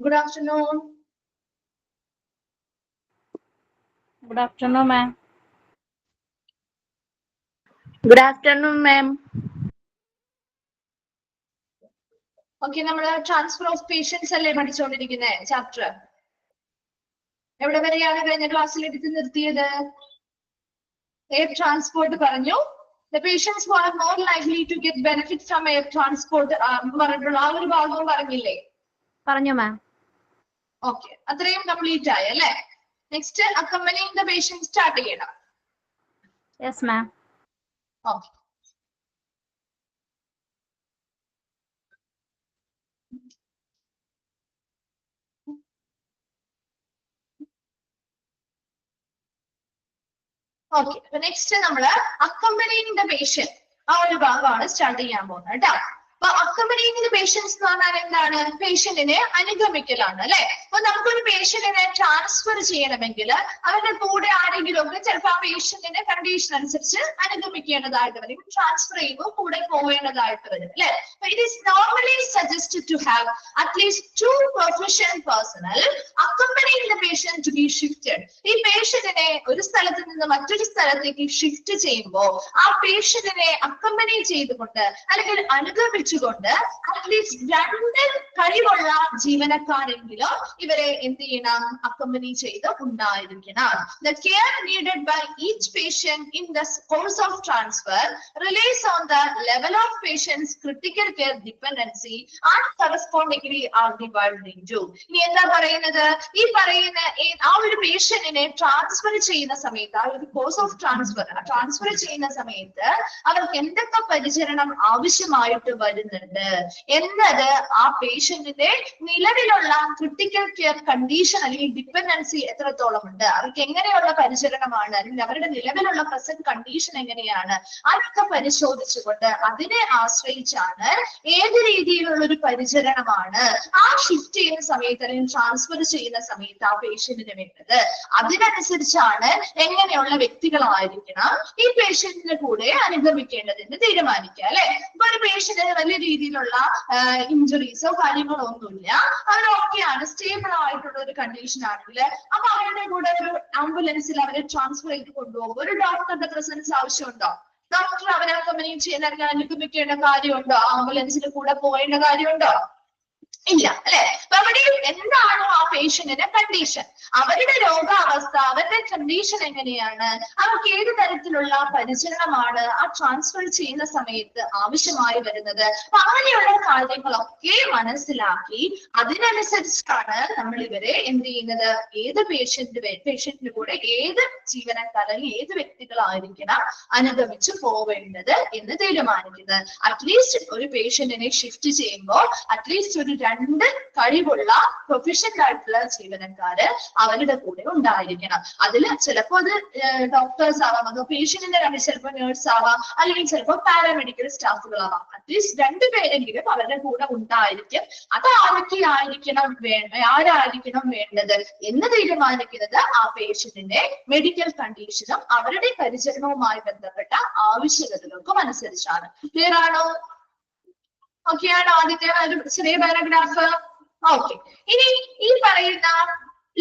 Good afternoon. Good afternoon, ma'am. Good afternoon, ma'am. Okay, നമ്മുടെ transfer of patients അല്ലേ പഠിച്ചുകൊണ്ടിരിക്കുന്നത് chapter. എവിടെ വരെയാണ് കഴിഞ്ഞ ക്ലാസ്സിൽ എടുത്ത് നിർത്തിയത്? എയർ ട്രാൻസ്പോർട്ട് പറഞ്ഞു. The patients who are more likely to get benefit from air transport പറഞ്ഞിട്ടുള്ള ആ ഒരു ഭാഗവും പറഞ്ഞില്ലേ? പറഞ്ഞു മാം. ഓക്കെ, അത്രയും കംപ്ലീറ്റ് ആയി അല്ലേ? Next accompanying the patient start ചെയ്യണം. Yes, ma'am. ഓക്കെ. ഓക്കെ, അപ്പൊ നെക്സ്റ്റ് നമ്മള് accompanying the patient ആ ഒരു ഭാഗമാണ് സ്റ്റാർട്ട് ചെയ്യാൻ പോകുന്നത് കേട്ടോ. അപ്പൊ accompanying the patients എന്ന് പറഞ്ഞാൽ എന്താണ്? പേഷ്യന്റിനെ അനുഗമിക്കലാണ് അല്ലെ. അപ്പൊ നമുക്കൊരു പേഷ്യന്റിനെ ട്രാൻസ്ഫർ ചെയ്യണമെങ്കിൽ അവരുടെ കൂടെ ആരെങ്കിലും ഒക്കെ ചിലപ്പോൾ ആ പേഷ്യന്റിന്റെ കണ്ടീഷൻ അനുസരിച്ച് അനുഗമിക്കേണ്ടതായിട്ട് വരും. ട്രാൻസ്ഫർ ചെയ്യുമ്പോൾ കൂടെ പോവേണ്ടതായിട്ട് വരും അല്ലെ. It is normally suggested to have at least 2 proficient personnel accompanying the patient to be shifted. ഈ പേഷ്യന്റിനെ ഒരു സ്ഥലത്ത് നിന്ന് മറ്റൊരു സ്ഥലത്തേക്ക് ഷിഫ്റ്റ് ചെയ്യുമ്പോൾ ആ പേഷ്യന്റിനെ അക്കമ്പനി ചെയ്തുകൊണ്ട് അല്ലെങ്കിൽ അനുഗമിച്ചുകൊണ്ട് അറ്റ്ലീസ്റ്റ് 2 കഴിവുള്ള ജീവനക്കാരെങ്കിലും ഇവരെ എന്ത് ചെയ്യണം? അക്കമ്പനി ചെയ്ത് ഉണ്ടായിരിക്കണം. The care needed by each patient in the course of transfer relies on the level of patient's critical care dependency and correspondingly are divided into. ഇനി എന്താ പറയുന്നത്? ഈ പറയുന്ന ആ ഒരു പേഷ്യന്റിനെ ട്രാൻസ്ഫർ ചെയ്യുന്ന സമയത്ത്, ആ ഒരു കോഴ്സ് ഓഫ് ട്രാൻസ്ഫർ ചെയ്യുന്ന സമയത്ത് അവർക്ക് എന്തൊക്കെ പരിചരണം ആവശ്യമായിട്ട് വരുന്നുണ്ട് എന്നത് ആ പേഷ്യന്റിന്റെ നിലവിലുള്ള ക്രിട്ടിക്കൽ കെയർ കണ്ടീഷൻ അല്ലെങ്കിൽ ഡിപ്പെൻഡൻസി എത്രത്തോളം ഉണ്ട്, അവർക്ക് എങ്ങനെയുള്ള പരിചരണമാണ്, അല്ലെങ്കിൽ അവരുടെ നിലവിലുള്ള പ്രസന്റ് കണ്ടീഷൻ എങ്ങനെയാണ്, അതൊക്കെ പരിശോധിച്ചുകൊണ്ട് അതിനെ ആശ്രയിച്ചാണ് ഏത് രീതിയിലുള്ള ഒരു പരിചരണമാണ് ആ ഷിഫ്റ്റ് ചെയ്യുന്ന സമയത്ത് അല്ലെങ്കിൽ ട്രാൻസ്ഫർ ചെയ്യുന്ന സമയത്ത് ആ പേഷ്യന്റിന് വേണ്ടത്. അതിനനുസരിച്ചാണ് എങ്ങനെയുള്ള വ്യക്തികളായിരിക്കണം ഈ പേഷ്യന്റിന്റെ കൂടെ അനുഗമിക്കേണ്ടതെന്ന് തീരുമാനിക്കുക അല്ലെ. ഇപ്പൊ ഒരു പേഷ്യന്റിന് വലിയ രീതിയിലുള്ള ഇഞ്ചുറീസോ കാര്യങ്ങളോ ഒന്നുമില്ല, അവർ ഓക്കെയാണ്, സ്റ്റേബിൾ ആയിട്ടുള്ള ഒരു കണ്ടീഷൻ ആണെങ്കിൽ അപ്പൊ അവരുടെ കൂടെ ഒരു ആംബുലൻസിൽ അവരെ ട്രാൻസ്ഫർ ചെയ്ത് കൊണ്ടുപോകും. ഒരു ഡോക്ടറുടെ പ്രസൻസ് ആവശ്യമുണ്ടോ? ഡോക്ടർ അവരെ അക്കമ്പനി ചെയ്യാൻ അനുഗമിക്കേണ്ട കാര്യമുണ്ടോ? ആംബുലൻസിൽ കൂടെ പോകേണ്ട കാര്യമുണ്ടോ? ഇല്ല അല്ലെ. അപ്പൊ അവിടെ എന്താണോ ആ പേഷ്യന്റിന്റെ കണ്ടീഷൻ, അവരുടെ രോഗാവസ്ഥ, അവരുടെ കണ്ടീഷൻ എങ്ങനെയാണ്, അവർക്ക് ഏത് തരത്തിലുള്ള പരിചരണമാണ് ആ ട്രാൻസ്ഫർ ചെയ്യുന്ന സമയത്ത് ആവശ്യമായി വരുന്നത്, അപ്പൊ അങ്ങനെയുള്ള കാര്യങ്ങളൊക്കെ മനസ്സിലാക്കി അതിനനുസരിച്ചാണ് നമ്മൾ ഇവരെ എന്ത് ചെയ്യുന്നത്? ഏത് പേഷ്യന്റിന്റെ കൂടെ ഏത് ജീവനക്കാരൻ ഏത് വ്യക്തികളായിരിക്കണം അനുഗമിച്ചു പോവേണ്ടത് എന്ന് തീരുമാനിക്കുന്നത്. അറ്റ്ലീസ്റ്റ് ഒരു പേഷ്യന്റിനെ ഷിഫ്റ്റ് ചെയ്യുമ്പോൾ അറ്റ്ലീസ്റ്റ് ഒരു 2 കഴിവുള്ള പ്രൊഫഷണൽ ആയിട്ടുള്ള ജീവനക്കാര് അവരുടെ കൂടെ ഉണ്ടായിരിക്കണം. അതിൽ ചിലപ്പോ അത് ഡോക്ടേഴ്സ് ആവാം, അതോ പേഷ്യന്റിന്റെ കണ്ടി ചിലപ്പോൾ നേഴ്സ് ആവാം, അല്ലെങ്കിൽ ചിലപ്പോൾ പാരാമെഡിക്കൽ സ്റ്റാഫുകളാവാം. അറ്റ്ലീസ്റ്റ് 2 പേരെങ്കിലും അവരുടെ കൂടെ ഉണ്ടായിരിക്കും. അത് ആരൊക്കെയായിരിക്കണം ആരായിരിക്കണം വേണ്ടത് എന്ന് തീരുമാനിക്കുന്നത് ആ പേഷ്യന്റിന്റെ മെഡിക്കൽ കണ്ടീഷനും അവരുടെ പരിചരണവുമായി ബന്ധപ്പെട്ട ആവശ്യകതകൾക്കും അനുസരിച്ചാണ്. ക്ലിയർ ആണോ? ഓക്കെയാണോ? ആദ്യത്തെ ഒരു ചെറിയ പാരഗ്രാഫ്. ഓക്കെ, ഇനി ഈ പറയുന്ന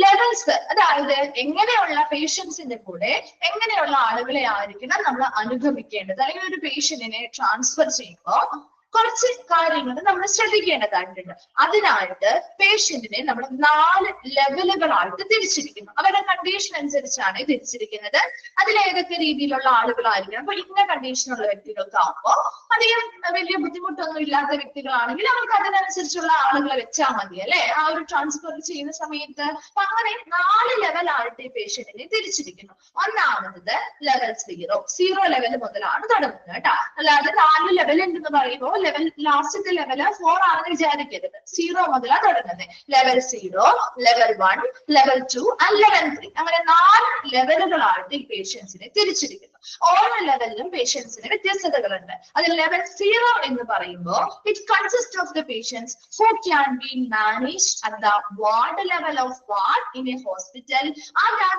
ലെവൽസ്, അതായത് എങ്ങനെയുള്ള പേഷ്യൻസിന്റെ കൂടെ എങ്ങനെയുള്ള ആളുകളെ ആയിരിക്കണം നമ്മൾ അനുഗമിക്കേണ്ടത്, അല്ലെങ്കിൽ ഒരു പേഷ്യന്റിനെ ട്രാൻസ്ഫർ ചെയ്യുമ്പോൾ കുറച്ച് കാര്യങ്ങൾ നമ്മൾ ശ്രദ്ധിക്കേണ്ടതായിട്ടുണ്ട്. അതിനായിട്ട് പേഷ്യന്റിനെ നമ്മൾ 4 ലെവലുകളായിട്ട് തിരിച്ചിരിക്കുന്നു. അവരുടെ കണ്ടീഷൻ അനുസരിച്ചാണ് തിരിച്ചിരിക്കുന്നത്. അതിൽ ഏതൊക്കെ രീതിയിലുള്ള ആളുകളായിരിക്കണം? അപ്പൊ ഇന്ന കണ്ടീഷനുള്ള വ്യക്തികൾക്കാവുമ്പോൾ അധികം വലിയ ബുദ്ധിമുട്ടൊന്നും ഇല്ലാത്ത വ്യക്തികളാണെങ്കിൽ അവർക്ക് അതിനനുസരിച്ചുള്ള ആളുകളെ വെച്ചാൽ മതി അല്ലെ, ആ ഒരു ട്രാൻസ്ഫർ ചെയ്യുന്ന സമയത്ത്. അപ്പൊ അങ്ങനെ 4 ലെവലായിട്ട് ഈ പേഷ്യന്റിനെ തിരിച്ചിരിക്കുന്നു. ഒന്നാമത് ലെവൽ 0 ലെവൽ മുതലാണ് തുടങ്ങുന്നത് കേട്ടോ. അല്ലാതെ 4 ലെവൽ എന്ന് പറയുമ്പോൾ ലെവൽ ലാസ്റ്റത്തെ ലെവൽ 4 ആണെന്ന് വിചാരിക്കരുത്. 0 മുതലാണ് തുടങ്ങുന്നത്. Level 0, level 1, level 2 and level 3. അങ്ങനെ 4 ലെവലുകളായിട്ട് ഈ പേഷ്യൻസിനെ തിരിച്ചിരിക്കുന്നു. ഓരോ ലെവലിലും പേഷ്യൻസിന് വ്യത്യസ്തതകളുണ്ട്. അതിൽ ലെവൽ 0 എന്ന് പറയുമ്പോൾ it consist of the patients who can be managed at the ward level of ward in a hospital personnel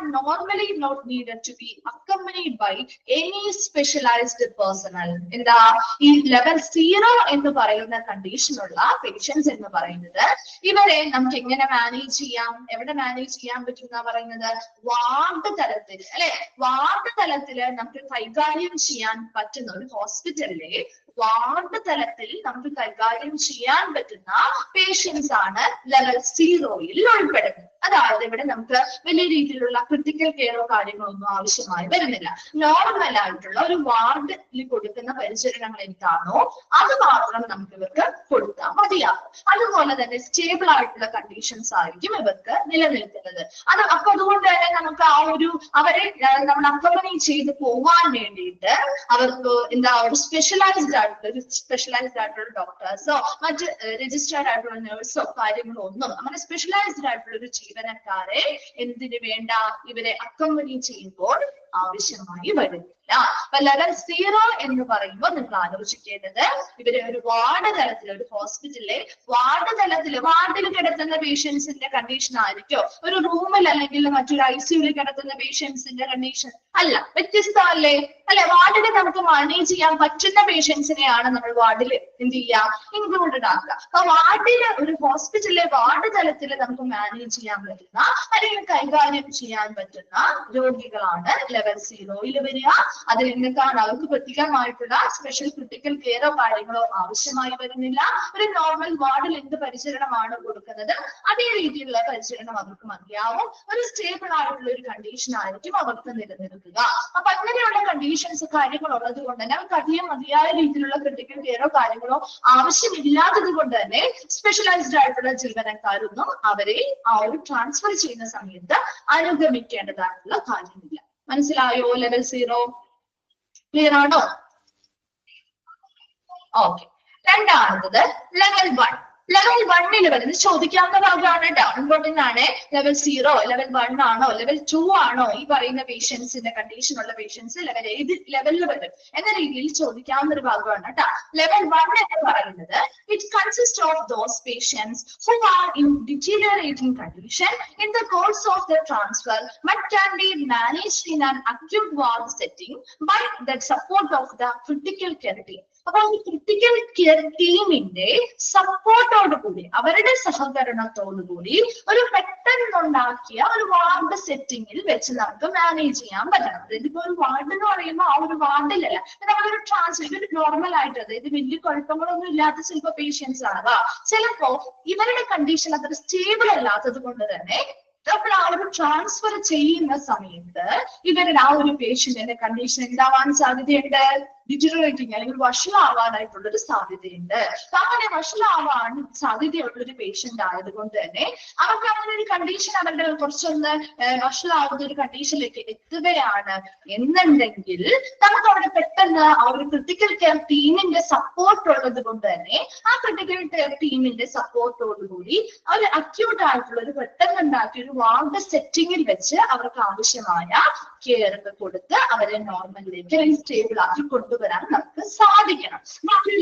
and are normally not needed to be accompanied by any specialized personnel. എന്താ ഈ level 0 എന്ന് പറയുന്ന കണ്ടീഷനുള്ള patients എന്ന് പറയുന്നത് ഇവരെ നമുക്ക് എങ്ങനെ manage ചെയ്യാം, എവിടെ മാനേജ് ചെയ്യാൻ പറ്റും എന്നാ പറയുന്നത്, വാർഡ് തലത്തിൽ അല്ലെ, വാർഡ് തലത്തിൽ നമുക്ക് കൈകാര്യം ചെയ്യാൻ പറ്റുന്ന ഒരു ഹോസ്പിറ്റലിലെ വാർഡ് തലത്തിൽ നമുക്ക് കൈകാര്യം ചെയ്യാൻ പറ്റുന്ന പേഷ്യൻസ് ആണ് ലെവൽ 0-യിൽ ഉൾപ്പെടുന്നത്. അതായത് ഇവിടെ നമുക്ക് വലിയ രീതിയിലുള്ള ക്രിട്ടിക്കൽ കെയറോ കാര്യങ്ങളോ ഒന്നും ആവശ്യമായി വരുന്നില്ല. നോർമൽ ആയിട്ടുള്ള ഒരു വാർഡിൽ കൊടുക്കുന്ന പരിചരണങ്ങൾ എന്താണോ അത് മാത്രം നമുക്ക് ഇവർക്ക് കൊടുത്താൽ മതിയാകും. അതുപോലെ തന്നെ സ്റ്റേബിൾ ആയിട്ടുള്ള കണ്ടീഷൻസ് ആയിരിക്കും ഇവർക്ക് നിലനിൽക്കുന്നത്. അപ്പൊ അതുകൊണ്ട് തന്നെ നമുക്ക് ആ ഒരു അവരെ നമ്മൾ അക്കോമ്പനി ചെയ്ത് പോവാൻ വേണ്ടിയിട്ട് അവർക്ക് എന്താ ഒരു സ്പെഷ്യലൈസ്ഡ് ആയിട്ടുള്ള ഡോക്ടേഴ്സോ മറ്റ് രജിസ്റ്റേർഡ് ആയിട്ടുള്ള നേഴ്സോ കാര്യങ്ങളോ ഒന്നും അങ്ങനെ സ്പെഷ്യലൈസ്ഡ് ആയിട്ടുള്ള ഒരു ജീവനക്കാരെ എന്തിനു വേണ്ട ഇവരെ അക്കോമ്പനി ചെയ്യുമ്പോൾ ആവശ്യമായി വരുന്നില്ല. അപ്പൊ ലെവൽ 0 എന്ന് പറയുമ്പോൾ നിങ്ങൾ ആലോചിക്കേണ്ടത് ഇവരെ ഒരു വാർഡ് തലത്തിൽ ഒരു ഹോസ്പിറ്റലിലെ വാർഡ് തലത്തിൽ വാർഡിൽ കിടത്തുന്ന പേഷ്യൻസിന്റെ കണ്ടീഷൻ ആയിരിക്കോ ഒരു റൂമിൽ അല്ലെങ്കിൽ മറ്റൊരു ICUവിൽ കിടത്തുന്ന പേഷ്യൻസിന്റെ കണ്ടീഷൻ അല്ല, വ്യത്യസ്തമല്ലേ അല്ലെ. വാർഡിൽ നമുക്ക് മാനേജ് ചെയ്യാൻ പറ്റുന്ന പേഷ്യൻസിനെയാണ് നമ്മൾ വാർഡിൽ എന്ത് ചെയ്യുക ഇൻക്ലൂഡഡ് ആക്കുക. അപ്പൊ വാർഡില് ഒരു ഹോസ്പിറ്റലിലെ വാർഡ് തലത്തിൽ നമുക്ക് മാനേജ് ചെയ്യാൻ പറ്റുന്ന അല്ലെങ്കിൽ കൈകാര്യം ചെയ്യാൻ പറ്റുന്ന രോഗികളാണ് ലെവൽ 0-യിൽ വരിക. അതിൽ എന്തൊക്കെയാണ് അവർക്ക് പ്രത്യേകമായിട്ടുള്ള സ്പെഷ്യൽ ക്രിട്ടിക്കൽ കെയറോ കാര്യങ്ങളോ ആവശ്യമായി വരുന്നില്ല. ഒരു നോർമൽ വാർഡിൽ എന്ത് പരിചരണമാണ് കൊടുക്കുന്നത് അതേ രീതിയിലുള്ള പരിചരണം അവർക്ക് മതിയാവും. ഒരു സ്റ്റേബിൾ ആയിട്ടുള്ള ഒരു കണ്ടീഷൻ ആയിരിക്കും അവർക്ക് നിലനിൽക്കുക. അപ്പൊ അങ്ങനെയുള്ള കണ്ടീഷൻസ് കാര്യങ്ങൾ ഉള്ളത് കൊണ്ട് തന്നെ അവർക്ക് അധികം മതിയായ രീതിയിലുള്ള ക്രിട്ടിക്കൽ കെയറോ കാര്യങ്ങളോ ആവശ്യമില്ലാത്തത് കൊണ്ട് തന്നെ സ്പെഷ്യലൈസ്ഡ് ആയിട്ടുള്ള ജീവനക്കാരൊന്നും അവരെ ആ ഒരു ട്രാൻസ്ഫർ ചെയ്യുന്ന സമയത്ത് അനുഗമിക്കേണ്ടതായിട്ടുള്ള കാര്യമില്ല. മനസ്സിലായോ? ലെവൽ 0 ക്ലിയർ ആണോ? ഓക്കെ. രണ്ടാമത്തത് ലെവൽ 1. ലെവൽ 1-ൽ വരുന്നത് ചോദിക്കാവുന്ന ഭാഗമാണ് കേട്ടോ, ഇമ്പോർട്ടന്റ് ആണ്. ലെവൽ 0 ലെവൽ 1 ആണോ ലെവൽ 2 ആണോ ഈ പറയുന്ന പേഷ്യൻസിന്റെ കണ്ടീഷൻ ഉള്ള പേഷ്യൻസ് ഏത് ലെവലിൽ വരും എന്ന രീതിയിൽ ചോദിക്കാവുന്ന ഒരു ഭാഗമാണ് കേട്ടോ. ലെവൽ 1 എന്ന് പറയുന്നത് it consist of those patients who are in deteriorating condition in the course of the transfer but can be managed in an acute ward setting by the support of the critical care team. അപ്പൊ ഈ critical care ടീമിന്റെ സപ്പോർട്ടോടുകൂടി അവരുടെ സഹകരണത്തോടുകൂടി ഒരു പെട്ടെന്നുണ്ടാക്കിയ ഒരു ward സെറ്റിംഗിൽ വെച്ച് നമുക്ക് manage ചെയ്യാൻ പറ്റണം. അതായത് ഇപ്പൊ ഒരു വാർഡ് എന്ന് പറയുമ്പോൾ ആ ഒരു വാർഡിലല്ല നമ്മളൊരു ട്രാൻസ്ഫർ നോർമൽ ആയിട്ട് അതായത് വലിയ കുഴപ്പങ്ങളൊന്നും ഇല്ലാത്ത ചിലപ്പോ പേഷ്യൻസ് ആകാം. ചിലപ്പോ ഇവരുടെ കണ്ടീഷൻ അത്ര സ്റ്റേബിൾ അല്ലാത്തത് കൊണ്ട് തന്നെ അപ്പോൾ ആ ഒരു ട്രാൻസ്ഫർ ചെയ്യുന്ന സമയത്ത് ഇവരുടെ ആ ഒരു പേഷ്യന്റിന്റെ കണ്ടീഷൻ എന്താവാൻ സാധ്യതയുണ്ട്, ഡിറ്ററേറ്റിംഗ് അല്ലെങ്കിൽ വഷളാവാനായിട്ടുള്ള ഒരു സാധ്യതയുണ്ട്. അങ്ങനെ വഷളാവാൻ സാധ്യതയുള്ള ഒരു പേഷ്യന്റ് ആയതുകൊണ്ട് തന്നെ അവർക്ക് അങ്ങനെ ഒരു കണ്ടീഷൻ അവരുടെ കുറച്ചൊന്ന് വഷളാവുന്ന ഒരു കണ്ടീഷനിലേക്ക് എത്തുകയാണ് എന്നുണ്ടെങ്കിൽ നമുക്ക് അവിടെ പെട്ടെന്ന് ആ ഒരു ക്രിട്ടിക്കൽ കെയർ ടീമിന്റെ സപ്പോർട്ട് ഉള്ളത് കൊണ്ട് തന്നെ ആ ക്രിട്ടിക്കൽ കെയർ ടീമിന്റെ സപ്പോർട്ടോടുകൂടി ഒരു അക്യൂട്ട് ആയിട്ടുള്ള ഒരു പെട്ടെന്ന് ഉണ്ടാക്കിയ ഒരു വാർഡ് സെറ്റിംഗിൽ വെച്ച് അവർക്ക് ആവശ്യമായ കെയർ ഒക്കെ കൊടുത്ത് അവരെ നോർമലിലേക്ക് അല്ലെങ്കിൽ സ്റ്റേബിൾ ആക്കി കൊണ്ടുവരാൻ നമുക്ക് സാധിക്കണം.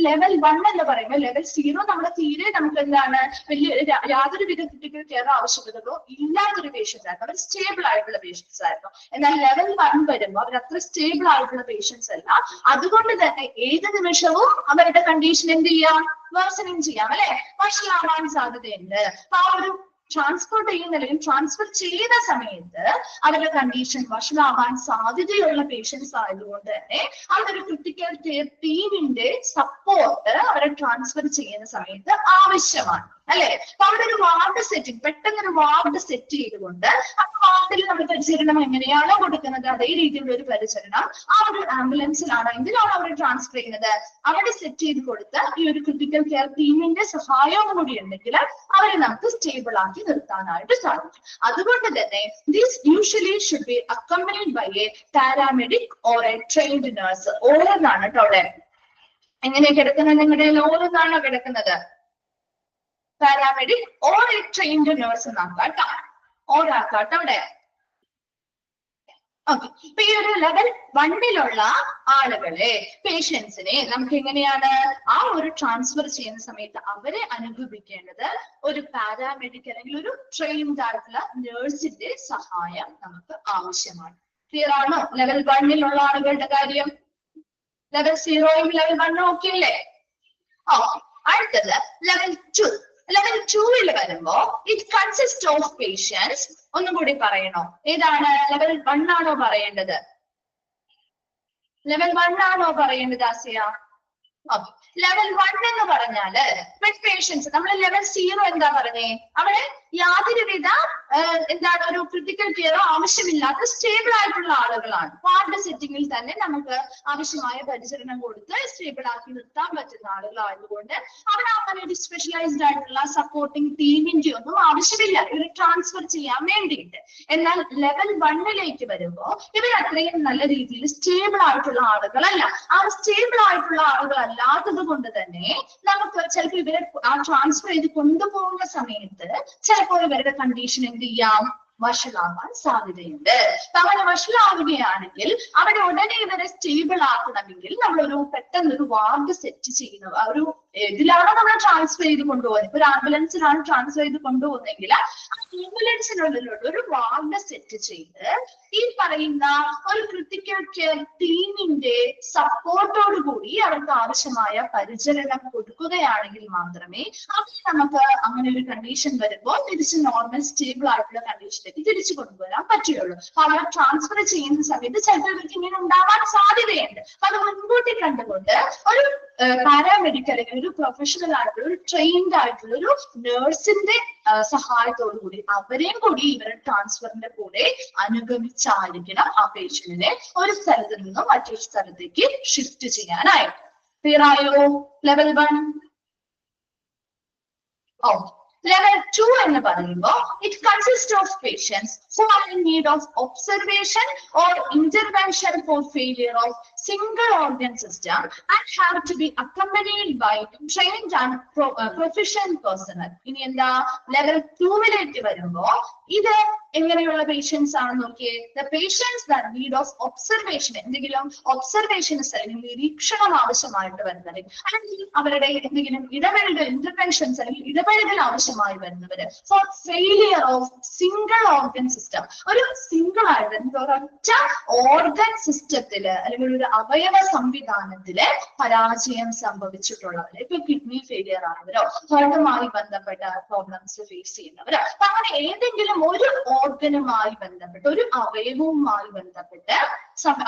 ലെവൽ 1 എന്ന് പറയുമ്പോൾ ലെവൽ 0 നമ്മുടെ തീരെ നമുക്ക് എന്താണ് വലിയ യാതൊരു വിധ ക്രിട്ടിക്കൽ കെയർ ആവശ്യകതകളോ ഇല്ലാത്തൊരു പേഷ്യൻസ് ആയിരുന്നു, അവർ സ്റ്റേബിൾ ആയിട്ടുള്ള പേഷ്യൻസ് ആയിരുന്നു. എന്നാൽ ലെവൽ 1 വരുമ്പോൾ അവർ അത്ര സ്റ്റേബിൾ ആയിട്ടുള്ള പേഷ്യൻസ് അല്ല. അതുകൊണ്ട് തന്നെ ഏത് നിമിഷവും അവരുടെ കണ്ടീഷൻ എന്ത് ചെയ്യാം, വേഴ്സണിങ് ചെയ്യാം അല്ലെ, വഷളാവാൻ സാധ്യതയുണ്ട്. അപ്പൊ ആ ഒരു ട്രാൻസ്പോർട്ട് ചെയ്യുന്ന അല്ലെങ്കിൽ ട്രാൻസ്ഫർ ചെയ്യുന്ന സമയത്ത് അവരുടെ കണ്ടീഷൻ വഷളാവാൻ സാധ്യതയുള്ള പേഷ്യൻസ് ആയതുകൊണ്ട് തന്നെ അതൊരു ക്രിട്ടിക്കൽ കെയർ ടീമിന്റെ സപ്പോർട്ട് അവരെ ട്രാൻസ്ഫർ ചെയ്യുന്ന സമയത്ത് ആവശ്യമാണ് അല്ലെ. അപ്പൊ അവിടെ ഒരു വാർഡ് സെറ്റിംഗ് പെട്ടെന്നൊരു വാർഡ് സെറ്റ് ചെയ്തുകൊണ്ട് ആ വാർഡിൽ നമ്മൾ പരിചരണം എങ്ങനെയാണോ കൊടുക്കുന്നത് അതേ രീതിയിലുള്ള ഒരു പരിചരണം ആ ഒരു ആംബുലൻസിലാണ് എന്തിനാണ് അവർ ട്രാൻസ്ഫർ ചെയ്യുന്നത് അവിടെ സെറ്റ് ചെയ്ത് കൊടുത്ത് ഈ ഒരു ക്രിട്ടിക്കൽ കെയർ ടീമിന്റെ സഹായവും കൂടി ഉണ്ടെങ്കിൽ അവരെ നമുക്ക് സ്റ്റേബിൾ ആക്കി നിർത്താനായിട്ട് സാധിക്കും. അതുകൊണ്ട് തന്നെ this usually should be accompanied by a paramedic or a trained nurse. ഓരോന്നാണ് കേട്ടോ അവിടെ എങ്ങനെ കിടക്കുന്നത്, നിങ്ങളുടെ ഓരോന്നാണോ കിടക്കുന്നത്, paramedic or a trained nurse എന്നാക്കാം കേട്ടോ, ഓരാക്കാട്ടോ അവിടെ. ഓക്കെ, ഇപ്പൊ ഈ ഒരു ലെവൽ 1ലുള്ള ആളുകളെ പേഷ്യൻസിനെ നമുക്ക് എങ്ങനെയാണ് ആ ഒരു ട്രാൻസ്ഫർ ചെയ്യുന്ന സമയത്ത് അവരെ അനുഭവിക്കേണ്ടത് ഒരു പാരാമെഡിക്കൽ അല്ലെങ്കിൽ ഒരു ട്രെയിൻഡ് ആയിട്ടുള്ള നേഴ്സിന്റെ സഹായം നമുക്ക് ആവശ്യമാണ്. ക്ലിയർ ആണോ? ലെവൽ 1ലുള്ള ആളുകളുടെ കാര്യം. ലെവൽ 0യും ലെവൽ 1ഉം ഒക്കെ അല്ലേ? ഓക്കെ, അടുത്തത് ലെവൽ 2. ലെവൽ 2ൽ വരുമ്പോ ഇറ്റ് കൺസിസ്റ്റ് ഓഫ് പേഷ്യൻസ്. ഒന്നും കൂടി പറയണോ? ഏതാണ്? ലെവൽ 1 ആണോ പറയേണ്ടത്? ലെവൽ 1 ആണോ പറയേണ്ടത് ആസിയ? ഓക്കെ, ലെവൽ 1 എന്ന് പറഞ്ഞാല് വിത്ത് പേഷ്യൻസ്. നമ്മൾ ലെവൽ 0 എന്താ പറഞ്ഞേ? അവിടെ യാതൊരുവിധ എന്താണ് ഒരു ക്രിട്ടിക്കൽ കെയറോ ആവശ്യമില്ലാത്ത സ്റ്റേബിൾ ആയിട്ടുള്ള ആളുകളാണ്. വാർഡ് സെറ്റിംഗിൽ തന്നെ നമുക്ക് ആവശ്യമായ പരിചരണം കൊടുത്ത് സ്റ്റേബിൾ ആക്കി നിർത്താൻ പറ്റുന്ന ആളുകളായതുകൊണ്ട് അവിടെ അങ്ങനെ ഒരു സ്പെഷ്യലൈസ്ഡ് ആയിട്ടുള്ള സപ്പോർട്ടിംഗ് ടീമിന്റെ ഒന്നും ആവശ്യമില്ല ഇവർ ട്രാൻസ്ഫർ ചെയ്യാൻ വേണ്ടിയിട്ട്. എന്നാൽ ലെവൽ 1ലേക്ക് വരുമ്പോൾ ഇവർ അത്രയും നല്ല രീതിയിൽ സ്റ്റേബിൾ ആയിട്ടുള്ള ആളുകളല്ല. ആ സ്റ്റേബിൾ ആയിട്ടുള്ള ആളുകളല്ലാത്തത് കൊണ്ട് തന്നെ നമുക്ക് ചിലപ്പോൾ ഇവരെ ആ ട്രാൻസ്ഫർ ചെയ്ത് കൊണ്ടുപോകുന്ന സമയത്ത് ചിലപ്പോൾ ഇവരുടെ കണ്ടീഷൻ എന്ത് ചെയ്യാം? വഷളാവാൻ സാധ്യതയുണ്ട്. അങ്ങനെ വഷളാവുകയാണെങ്കിൽ അവിടെ ഉടനെ ഇവരെ സ്റ്റേബിൾ ആക്കണമെങ്കിൽ നമ്മളൊരു പെട്ടെന്നൊരു വാർഡ് സെറ്റ് ചെയ്യുന്ന ഒരു ഇതിലാണ് നമ്മൾ ട്രാൻസ്ഫർ ചെയ്ത് കൊണ്ടുപോകുന്നത്. ഇപ്പൊ ഒരു ആംബുലൻസിലാണ് ട്രാൻസ്ഫർ ചെയ്ത് കൊണ്ടുപോകുന്നെങ്കിൽ ആംബുലൻസിനുള്ളിലുള്ള ഒരു വാർഡ് സെറ്റ് ചെയ്ത് ഈ പറയുന്ന ഒരു ക്രിട്ടിക്കൽ കെയർ ടീമിന്റെ സപ്പോർട്ടോട് കൂടി അവർക്ക് ആവശ്യമായ പരിചരണം കൊടുക്കുകയാണെങ്കിൽ മാത്രമേ നമുക്ക് അങ്ങനെ ഒരു കണ്ടീഷൻ വരുമ്പോൾ തിരിച്ച് നോർമൽ സ്റ്റേബിൾ ആയിട്ടുള്ള കണ്ടീഷനിലേക്ക് തിരിച്ചു കൊണ്ടുവരാൻ പറ്റുകയുള്ളൂ. അവർ ട്രാൻസ്ഫർ ചെയ്യുന്ന സമയത്ത് ചിലപ്പോൾ ഇവർക്ക് ഇങ്ങനെ ഉണ്ടാവാൻ സാധ്യതയുണ്ട്. അത് മുൻകൂട്ടി കണ്ടുകൊണ്ട് ഒരു പാരാമെഡിക്കൽ ഒരു പ്രൊഫഷണൽ ആയിട്ടുള്ള ഒരു ട്രെയിൻഡ് ആയിട്ടുള്ള ഒരു നേഴ്സിന്റെ സഹായത്തോടു കൂടി അവരെയും കൂടി ഇവരുടെ ട്രാൻസ്ഫറിന്റെ കൂടെ അനുഗമിച്ചായിരിക്കണം ആ പേഷ്യന്റിനെ ഒരു സ്ഥലത്ത് നിന്നും മറ്റൊരു സ്ഥലത്തേക്ക് ഷിഫ്റ്റ് ചെയ്യാനായിട്ട്. ക്ലിയർ ആയോ? ലെവൽ 1. ഓ, ലെവൽ 2 എന്ന് പറയുമ്പോൾ it consist of patients who are in need of observation or intervention for failure of single organ system and have to be accompanied by trained and proficient personnel. ഇനി എന്താ? Level 2ലേക്ക് വരുമ്പോ ഇത് എങ്ങനെയുള്ള patients ആണ് നോക്കിയേ? The patients that need of observation, എന്തെങ്കിലും observations അല്ലെങ്കിൽ നിരീക്ഷണം ആവശ്യമായിട്ട് വരുന്നത്, അല്ലെങ്കിൽ അവരുടെ എന്തെങ്കിലും ഇടപെടൽ ഇന്റർവെൻഷൻസ് അല്ലെങ്കിൽ ഇടപെടൽ ആവശ്യമായി വരുന്നവര് four failure of single organ system. ഒരു സിംഗിൾ ആയിട്ട് ഒരൊറ്റ ഓർഗൻ സിസ്റ്റത്തില് അല്ലെങ്കിൽ ഒരു അവയവ സംവിധാനത്തില് പരാജയം സംഭവിച്ചിട്ടുള്ളവര്, ഇപ്പൊ കിഡ്നി ഫെയിലിയർ ആണവരോ ഹാർട്ടുമായി ബന്ധപ്പെട്ട പ്രോബ്ലംസ് ഫേസ് ചെയ്യുന്നവരോ, അങ്ങനെ ഏതെങ്കിലും ഒരു ഓർഗനുമായി ബന്ധപ്പെട്ട് ഒരു അവയവവുമായി ബന്ധപ്പെട്ട്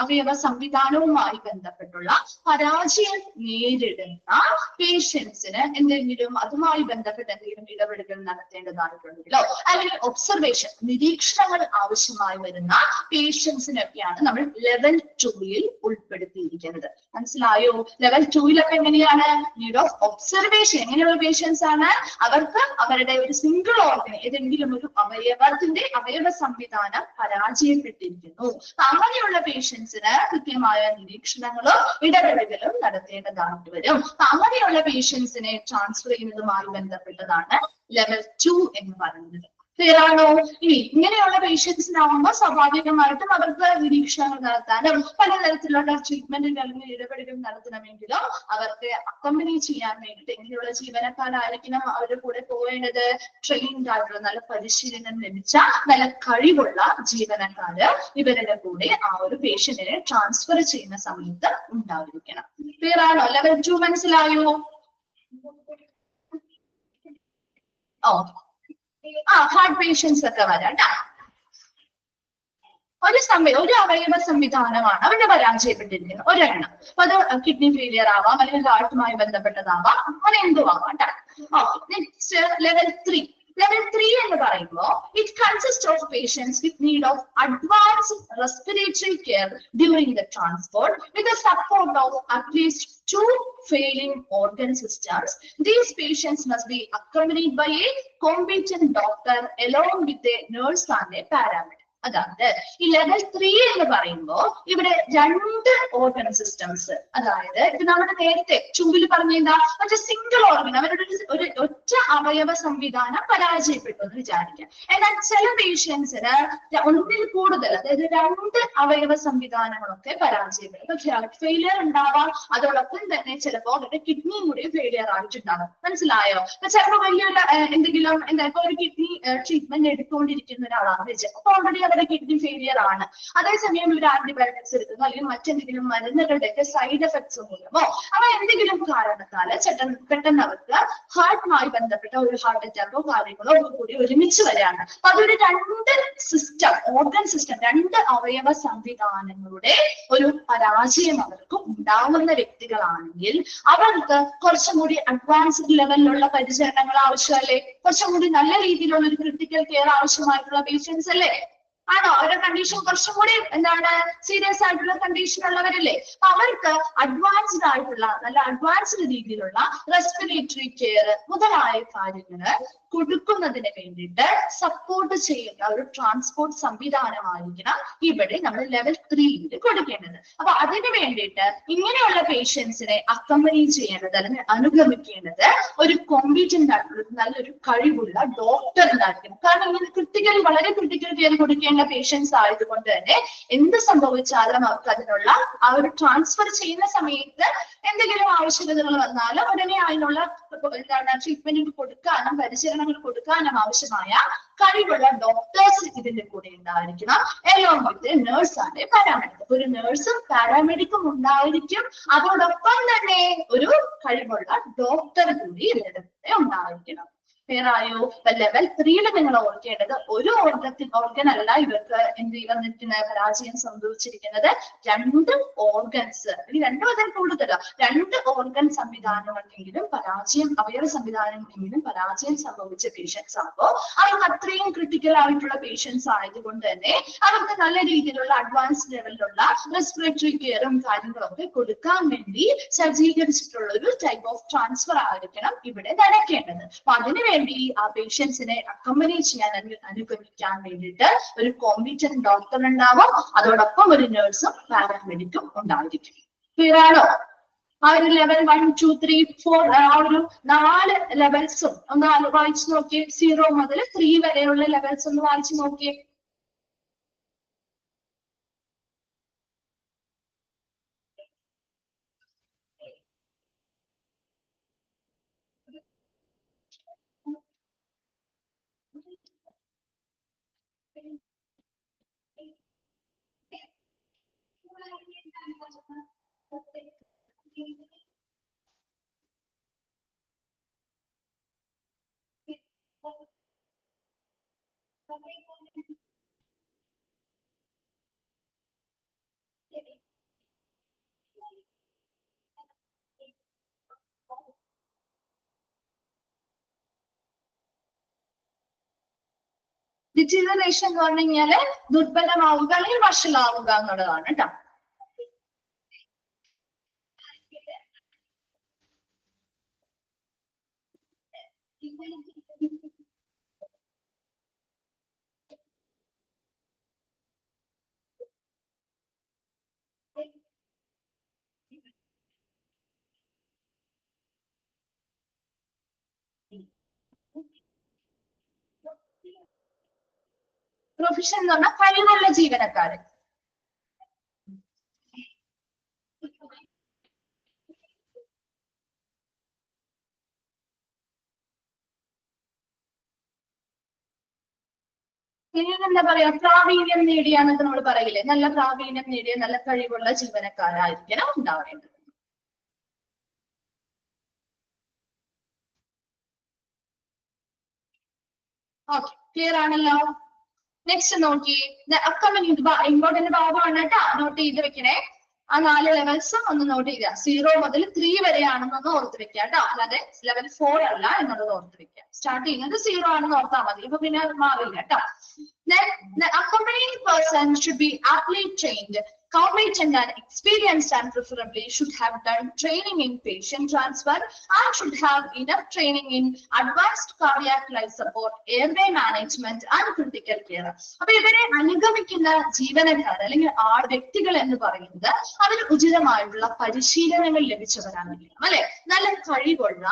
അവയവ സംവിധാനവുമായി ബന്ധപ്പെട്ടുള്ള പരാജയം നേരിടുന്ന പേഷ്യൻസിന് എന്തെങ്കിലും അതുമായി ബന്ധപ്പെട്ട് എന്തെങ്കിലും ഇടപെടലുകൾ നടത്തേണ്ടതായിട്ടുണ്ടെങ്കിലോ അല്ലെങ്കിൽ ഒബ്സർവേഷൻ നിരീക്ഷണങ്ങൾ ആവശ്യമായി വരുന്ന പേഷ്യൻസിനൊക്കെയാണ് നമ്മൾ ലെവൽ 2ൽ ഉൾപ്പെടുത്തിയിരിക്കുന്നത്. മനസ്സിലായോ? ലെവൽ 2ലൊക്കെ എങ്ങനെയാണ്? Need of observation. എങ്ങനെയുള്ള പേഷ്യൻസ് ആണ്? അവർക്ക് അവരുടെ ഒരു സിംഗിൾ ഓർഗൻ ഏതെങ്കിലും ഒരു അവയവത്തിന്റെ അവയവ സംവിധാനം പരാജയപ്പെട്ടിരിക്കുന്നു. അങ്ങനെയുള്ള പേഷ്യൻസിന് കൃത്യമായ നിരീക്ഷണങ്ങളും ഇടപെടലുകളും നടത്തേണ്ടതായിട്ട് വരും. അങ്ങനെയുള്ള പേഷ്യൻസിനെ ട്രാൻസ്ഫർ ചെയ്യുന്നതുമായി ബന്ധപ്പെട്ടതാണ് ലെവൽ 2 എന്ന് പറയുന്നത്. ക്ലിയർ ആണോ? ഇനി ഇങ്ങനെയുള്ള പേഷ്യൻസിനാവുമ്പോൾ സ്വാഭാവികമായിട്ടും അവർക്ക് നിരീക്ഷണങ്ങൾ നടത്താനും പലതരത്തിലുള്ള ട്രീറ്റ്മെന്റും അല്ലെങ്കിൽ ഇടപെടലും നടത്തണമെങ്കിലും അവർക്ക് അക്കമ്പനി ചെയ്യാൻ വേണ്ടിയിട്ട് എങ്ങനെയുള്ള ജീവനക്കാരായിരിക്കണം അവരുടെ കൂടെ പോവേണ്ടത്? ട്രെയിൻഡ് ആയിട്ടുള്ള നല്ല പരിശീലനം ലഭിച്ച നല്ല കഴിവുള്ള ജീവനക്കാര് ഇവരുടെ കൂടെ ആ ഒരു പേഷ്യന്റിനെ ട്രാൻസ്ഫർ ചെയ്യുന്ന സമയത്ത് ഉണ്ടായിരിക്കണം. ക്ലിയർ ആണോ? ലെവൽ 2 മനസ്സിലായോ? ഓ, ഹാർട്ട് പേഷ്യൻസ് ഒക്കെ വരാം ട്ടാ. ഒരു അവയവ സംവിധാനമാണ് അവിടെ പരാജയപ്പെട്ടിരിക്കുന്നത്, ഒരെണ്ണം. അപ്പൊ അത് കിഡ്നി ഫെയിലിയർ ആവാം, അല്ലെങ്കിൽ ഹാർട്ടുമായി ബന്ധപ്പെട്ടതാവാം, അങ്ങനെ എന്തും ആവാം ട്ടാ. Okay, next level 3. ലെവൽ 3 എന്ന് പറയുമ്പോൾ it consist of patients with need of advanced respiratory care during the transport with the support of at least 2 failing organ systems. These patients must be accompanied by a competent doctor along with a nurse and a paramedic. അതായത് ഈ level 3 എന്ന് പറയുമ്പോൾ ഇവിടെ 2 organ systems, അതായത് ഇത് നമ്മൾ നേരത്തെ ചുമ്പിൽ പറഞ്ഞ മറ്റേ സിംഗിൾ ഓർഗൻ, അവരുടെ ഒരു ഒറ്റ അവയവ സംവിധാനം പരാജയപ്പെട്ടു എന്ന് വിചാരിക്കാം. എന്നാൽ ചില പേഷ്യൻസിന് ഒന്നിൽ കൂടുതൽ, അതായത് 2 അവയവ സംവിധാനങ്ങളൊക്കെ പരാജയപ്പെടും. ഇപ്പൊ ഹാർട്ട് ഫെയിലിയർ ഉണ്ടാവാം, അതോടൊപ്പം തന്നെ ചിലപ്പോൾ അവരുടെ കിഡ്നിയും കൂടി ഫെയിലിയർ ആയിട്ടുണ്ടാകും. മനസ്സിലായോ? അപ്പൊ ചിലപ്പോൾ വലിയൊരു എന്തെങ്കിലും ഇപ്പൊ ഒരു കിഡ്നി ട്രീറ്റ്മെന്റ് എടുത്തുകൊണ്ടിരിക്കുന്ന ഒരാളാണ് വെച്ച്, അപ്പൊ ഓൾറെഡി അവരുടെ കിഡ്നി ഫെയിലിയർ ആണ്. അതേസമയം ഒരു ആന്റിബയോട്ടിക്സ് എടുക്കുന്നു, അല്ലെങ്കിൽ മറ്റെന്തെങ്കിലും മരുന്നുകളുടെയൊക്കെ സൈഡ് എഫക്ട്സ് മൂലമോ അങ്ങനെ എന്തെങ്കിലും കാരണത്താല് പെട്ടെന്ന് അവർക്ക് ഹാർട്ടുമായി ബന്ധപ്പെട്ട ഒരു ഹാർട്ട് അറ്റാക്കോ കാര്യങ്ങളോ കൂടി ഒരുമിച്ച് വരികയാണ്. അപ്പൊ അതൊരു 2 സിസ്റ്റം, ഓർഗൻ സിസ്റ്റം, 2 അവയവ സംവിധാനങ്ങളുടെ ഒരു പരാജയം അവർക്ക് ഉണ്ടാവുന്ന വ്യക്തികളാണെങ്കിൽ അവർക്ക് കുറച്ചും കൂടി അഡ്വാൻസ്ഡ് ലെവലിലുള്ള പരിചരണങ്ങൾ ആവശ്യമല്ലേ? കുറച്ചും കൂടി നല്ല രീതിയിലുള്ള ഒരു ക്രിട്ടിക്കൽ കെയർ ആവശ്യമായിട്ടുള്ള പേഷ്യൻസ് അല്ലേ? ആണോ? അവരുടെ കണ്ടീഷൻ കുറച്ചും കൂടി സീരിയസ് ആയിട്ടുള്ള കണ്ടീഷൻ ഉള്ളവരല്ലേ? അപ്പൊ അവർക്ക് അഡ്വാൻസ്ഡ് ആയിട്ടുള്ള നല്ല അഡ്വാൻസ്ഡ് രീതിയിലുള്ള റെസ്പിറേറ്ററി കെയർ മുതലായ കാര്യങ്ങള് കൊടുക്കുന്നതിന് വേണ്ടിയിട്ട് സപ്പോർട്ട് ചെയ്യുന്ന ഒരു ട്രാൻസ്പോർട്ട് സംവിധാനമായിരിക്കണം ഇവിടെ നമ്മൾ ലെവൽ 3 കൊടുക്കേണ്ടത്. അപ്പൊ അതിന് വേണ്ടിയിട്ട് ഇങ്ങനെയുള്ള പേഷ്യൻസിനെ അക്കമ്പനി ചെയ്യേണ്ടത് അല്ലെങ്കിൽ അനുഗമിക്കേണ്ടത് ഒരു കോമ്പീറ്റന്റ് ആയിട്ടുള്ള നല്ലൊരു കഴിവുള്ള ഡോക്ടർ ഉണ്ടായിരിക്കും. കാരണം ഇങ്ങനെ വളരെ ക്രിട്ടിക്കൽ കെയർ കൊടുക്കേണ്ട പേഷ്യൻസ് ആയതുകൊണ്ട് തന്നെ എന്ത് സംഭവിച്ചാലും അവർക്ക് അതിനുള്ള ആ ഒരു ട്രാൻസ്ഫർ ചെയ്യുന്ന സമയത്ത് എന്തെങ്കിലും ആവശ്യകതകൾ വന്നാലും ഉടനെ അതിനുള്ള ട്രീറ്റ്മെന്റ് കൊടുക്കാനും പരിചരണങ്ങൾ കൊടുക്കാനും ആവശ്യമായ കഴിവുള്ള ഡോക്ടേഴ്സ് ഇതിന്റെ കൂടെ ഉണ്ടായിരിക്കണം. എലോങ് വിത്ത് നേഴ്സ് ആണ് പാരാമെഡിക്. ഒരു നേഴ്സും പാരാമെഡിക്കും ഉണ്ടായിരിക്കും, അതോടൊപ്പം തന്നെ ഒരു കഴിവുള്ള ഡോക്ടർ കൂടി ഇതിന്റെ കൂടെ ഉണ്ടായിരിക്കണം. ക്ലിയറായോ? ലെവൽ 3 നിങ്ങൾ ഓർക്കേണ്ടത് ഒരു ഓർഗൻ അല്ല ഇവർക്ക് വന്നിരിക്കുന്ന പരാജയം സംഭവിച്ചിരിക്കുന്നത്, 2 ഓർഗൻസ്, 2 അതിൽ കൂടുതൽ 2 ഓർഗൻ സംവിധാനങ്ങളെങ്കിലും അവയവ സംവിധാനങ്ങളെങ്കിലും പരാജയം സംഭവിച്ച പേഷ്യൻസ് ആകുമ്പോൾ അവർക്ക് അത്രയും ക്രിട്ടിക്കൽ ആയിട്ടുള്ള പേഷ്യൻസ് ആയതുകൊണ്ട് തന്നെ അവർക്ക് നല്ല രീതിയിലുള്ള അഡ്വാൻസ് ലെവലിലുള്ള റെസ്പിറേറ്ററി കെയറും കാര്യങ്ങളൊക്കെ കൊടുക്കാൻ വേണ്ടി സജ്ജീകരിച്ചിട്ടുള്ള ഒരു ടൈപ്പ് ഓഫ് ട്രാൻസ്ഫർ ആയിരിക്കണം ഇവിടെ നടക്കേണ്ടത്. അപ്പൊ അതിനുവേണ്ടി ആ പേഷ്യൻസിനെ അക്കമ്പനി ചെയ്യാൻ അനുഗമിക്കാൻ വേണ്ടിയിട്ട് ഒരു കോമ്പീറ്റന്റ് ഡോക്ടർ ഉണ്ടാവും, അതോടൊപ്പം ഒരു നഴ്സും പാരാമെഡിക്കും ഉണ്ടായിരിക്കും. ക്ലിയർ ആണോ? ആ ഒരു ലെവൽ 1, 2, 3, 4 ആ ഒരു 4 ലെവൽസും ഒന്ന് വായിച്ചു നോക്കിയേ. 0 മുതൽ 3 വരെയുള്ള ലെവൽസ് ഒന്ന് വായിച്ചു നോക്കിയേ. ഡിറ്റീരിയറേഷൻ എന്ന് പറഞ്ഞു കഴിഞ്ഞാല് ദുർബലമാവുക അല്ലെങ്കിൽ വഷളാവുക എന്നുള്ളതാണ് കേട്ടോ. പ്രൊഫഷൻ എന്ന് പറഞ്ഞാൽ കഴിവുള്ള ജീവനക്കാരൻ. എന്താ പറയാ, പ്രാവീണ്യം നേടിയാന്നൊക്കെ നമ്മൾ പറയില്ലേ, നല്ല പ്രാവീണ്യം നേടിയ നല്ല കഴിവുള്ള ജീവനക്കാരായിരിക്കണം ഉണ്ടാവേണ്ടത്. ഓക്കെ, ക്ലിയർ ആണല്ലോ. നെക്സ്റ്റ് നോക്കി, ഇമ്പോർട്ടന്റ് ഭാഗമാണ് കേട്ടോ, നോട്ട് ചെയ്ത് വെക്കണേ. ആ 4 ലെവൽസും ഒന്ന് നോട്ട് ചെയ്യുക. 0 മുതൽ 3 വരെയാണെന്നൊന്ന് ഓർത്ത് വെക്കുക കേട്ടോ, അല്ലാതെ ലെവൽ 4 അല്ല എന്നുള്ളത് ഓർത്ത് വെക്കുക. സ്റ്റാർട്ട് ചെയ്യുന്നത് 0 ആണെന്ന് ഓർത്താൽ മതി, അപ്പൊ പിന്നെ മാറില്ല കേട്ടോ. Then the accompanying person should be aptly trained competent and experienced and preferably should have done training in patient transfer and should have enough training in advanced cardiac life support, airway management and critical care. അപ്പൊ ഇവരെ അനുഗമിക്കുന്ന ജീവനക്കാർ അല്ലെങ്കിൽ ആ വ്യക്തികൾ എന്ന് പറയുന്നത് അവർ ഉചിതമായിട്ടുള്ള പരിശീലനങ്ങൾ ലഭിച്ചവരാണെങ്കിലും അല്ലെ, നല്ല കഴിവുള്ള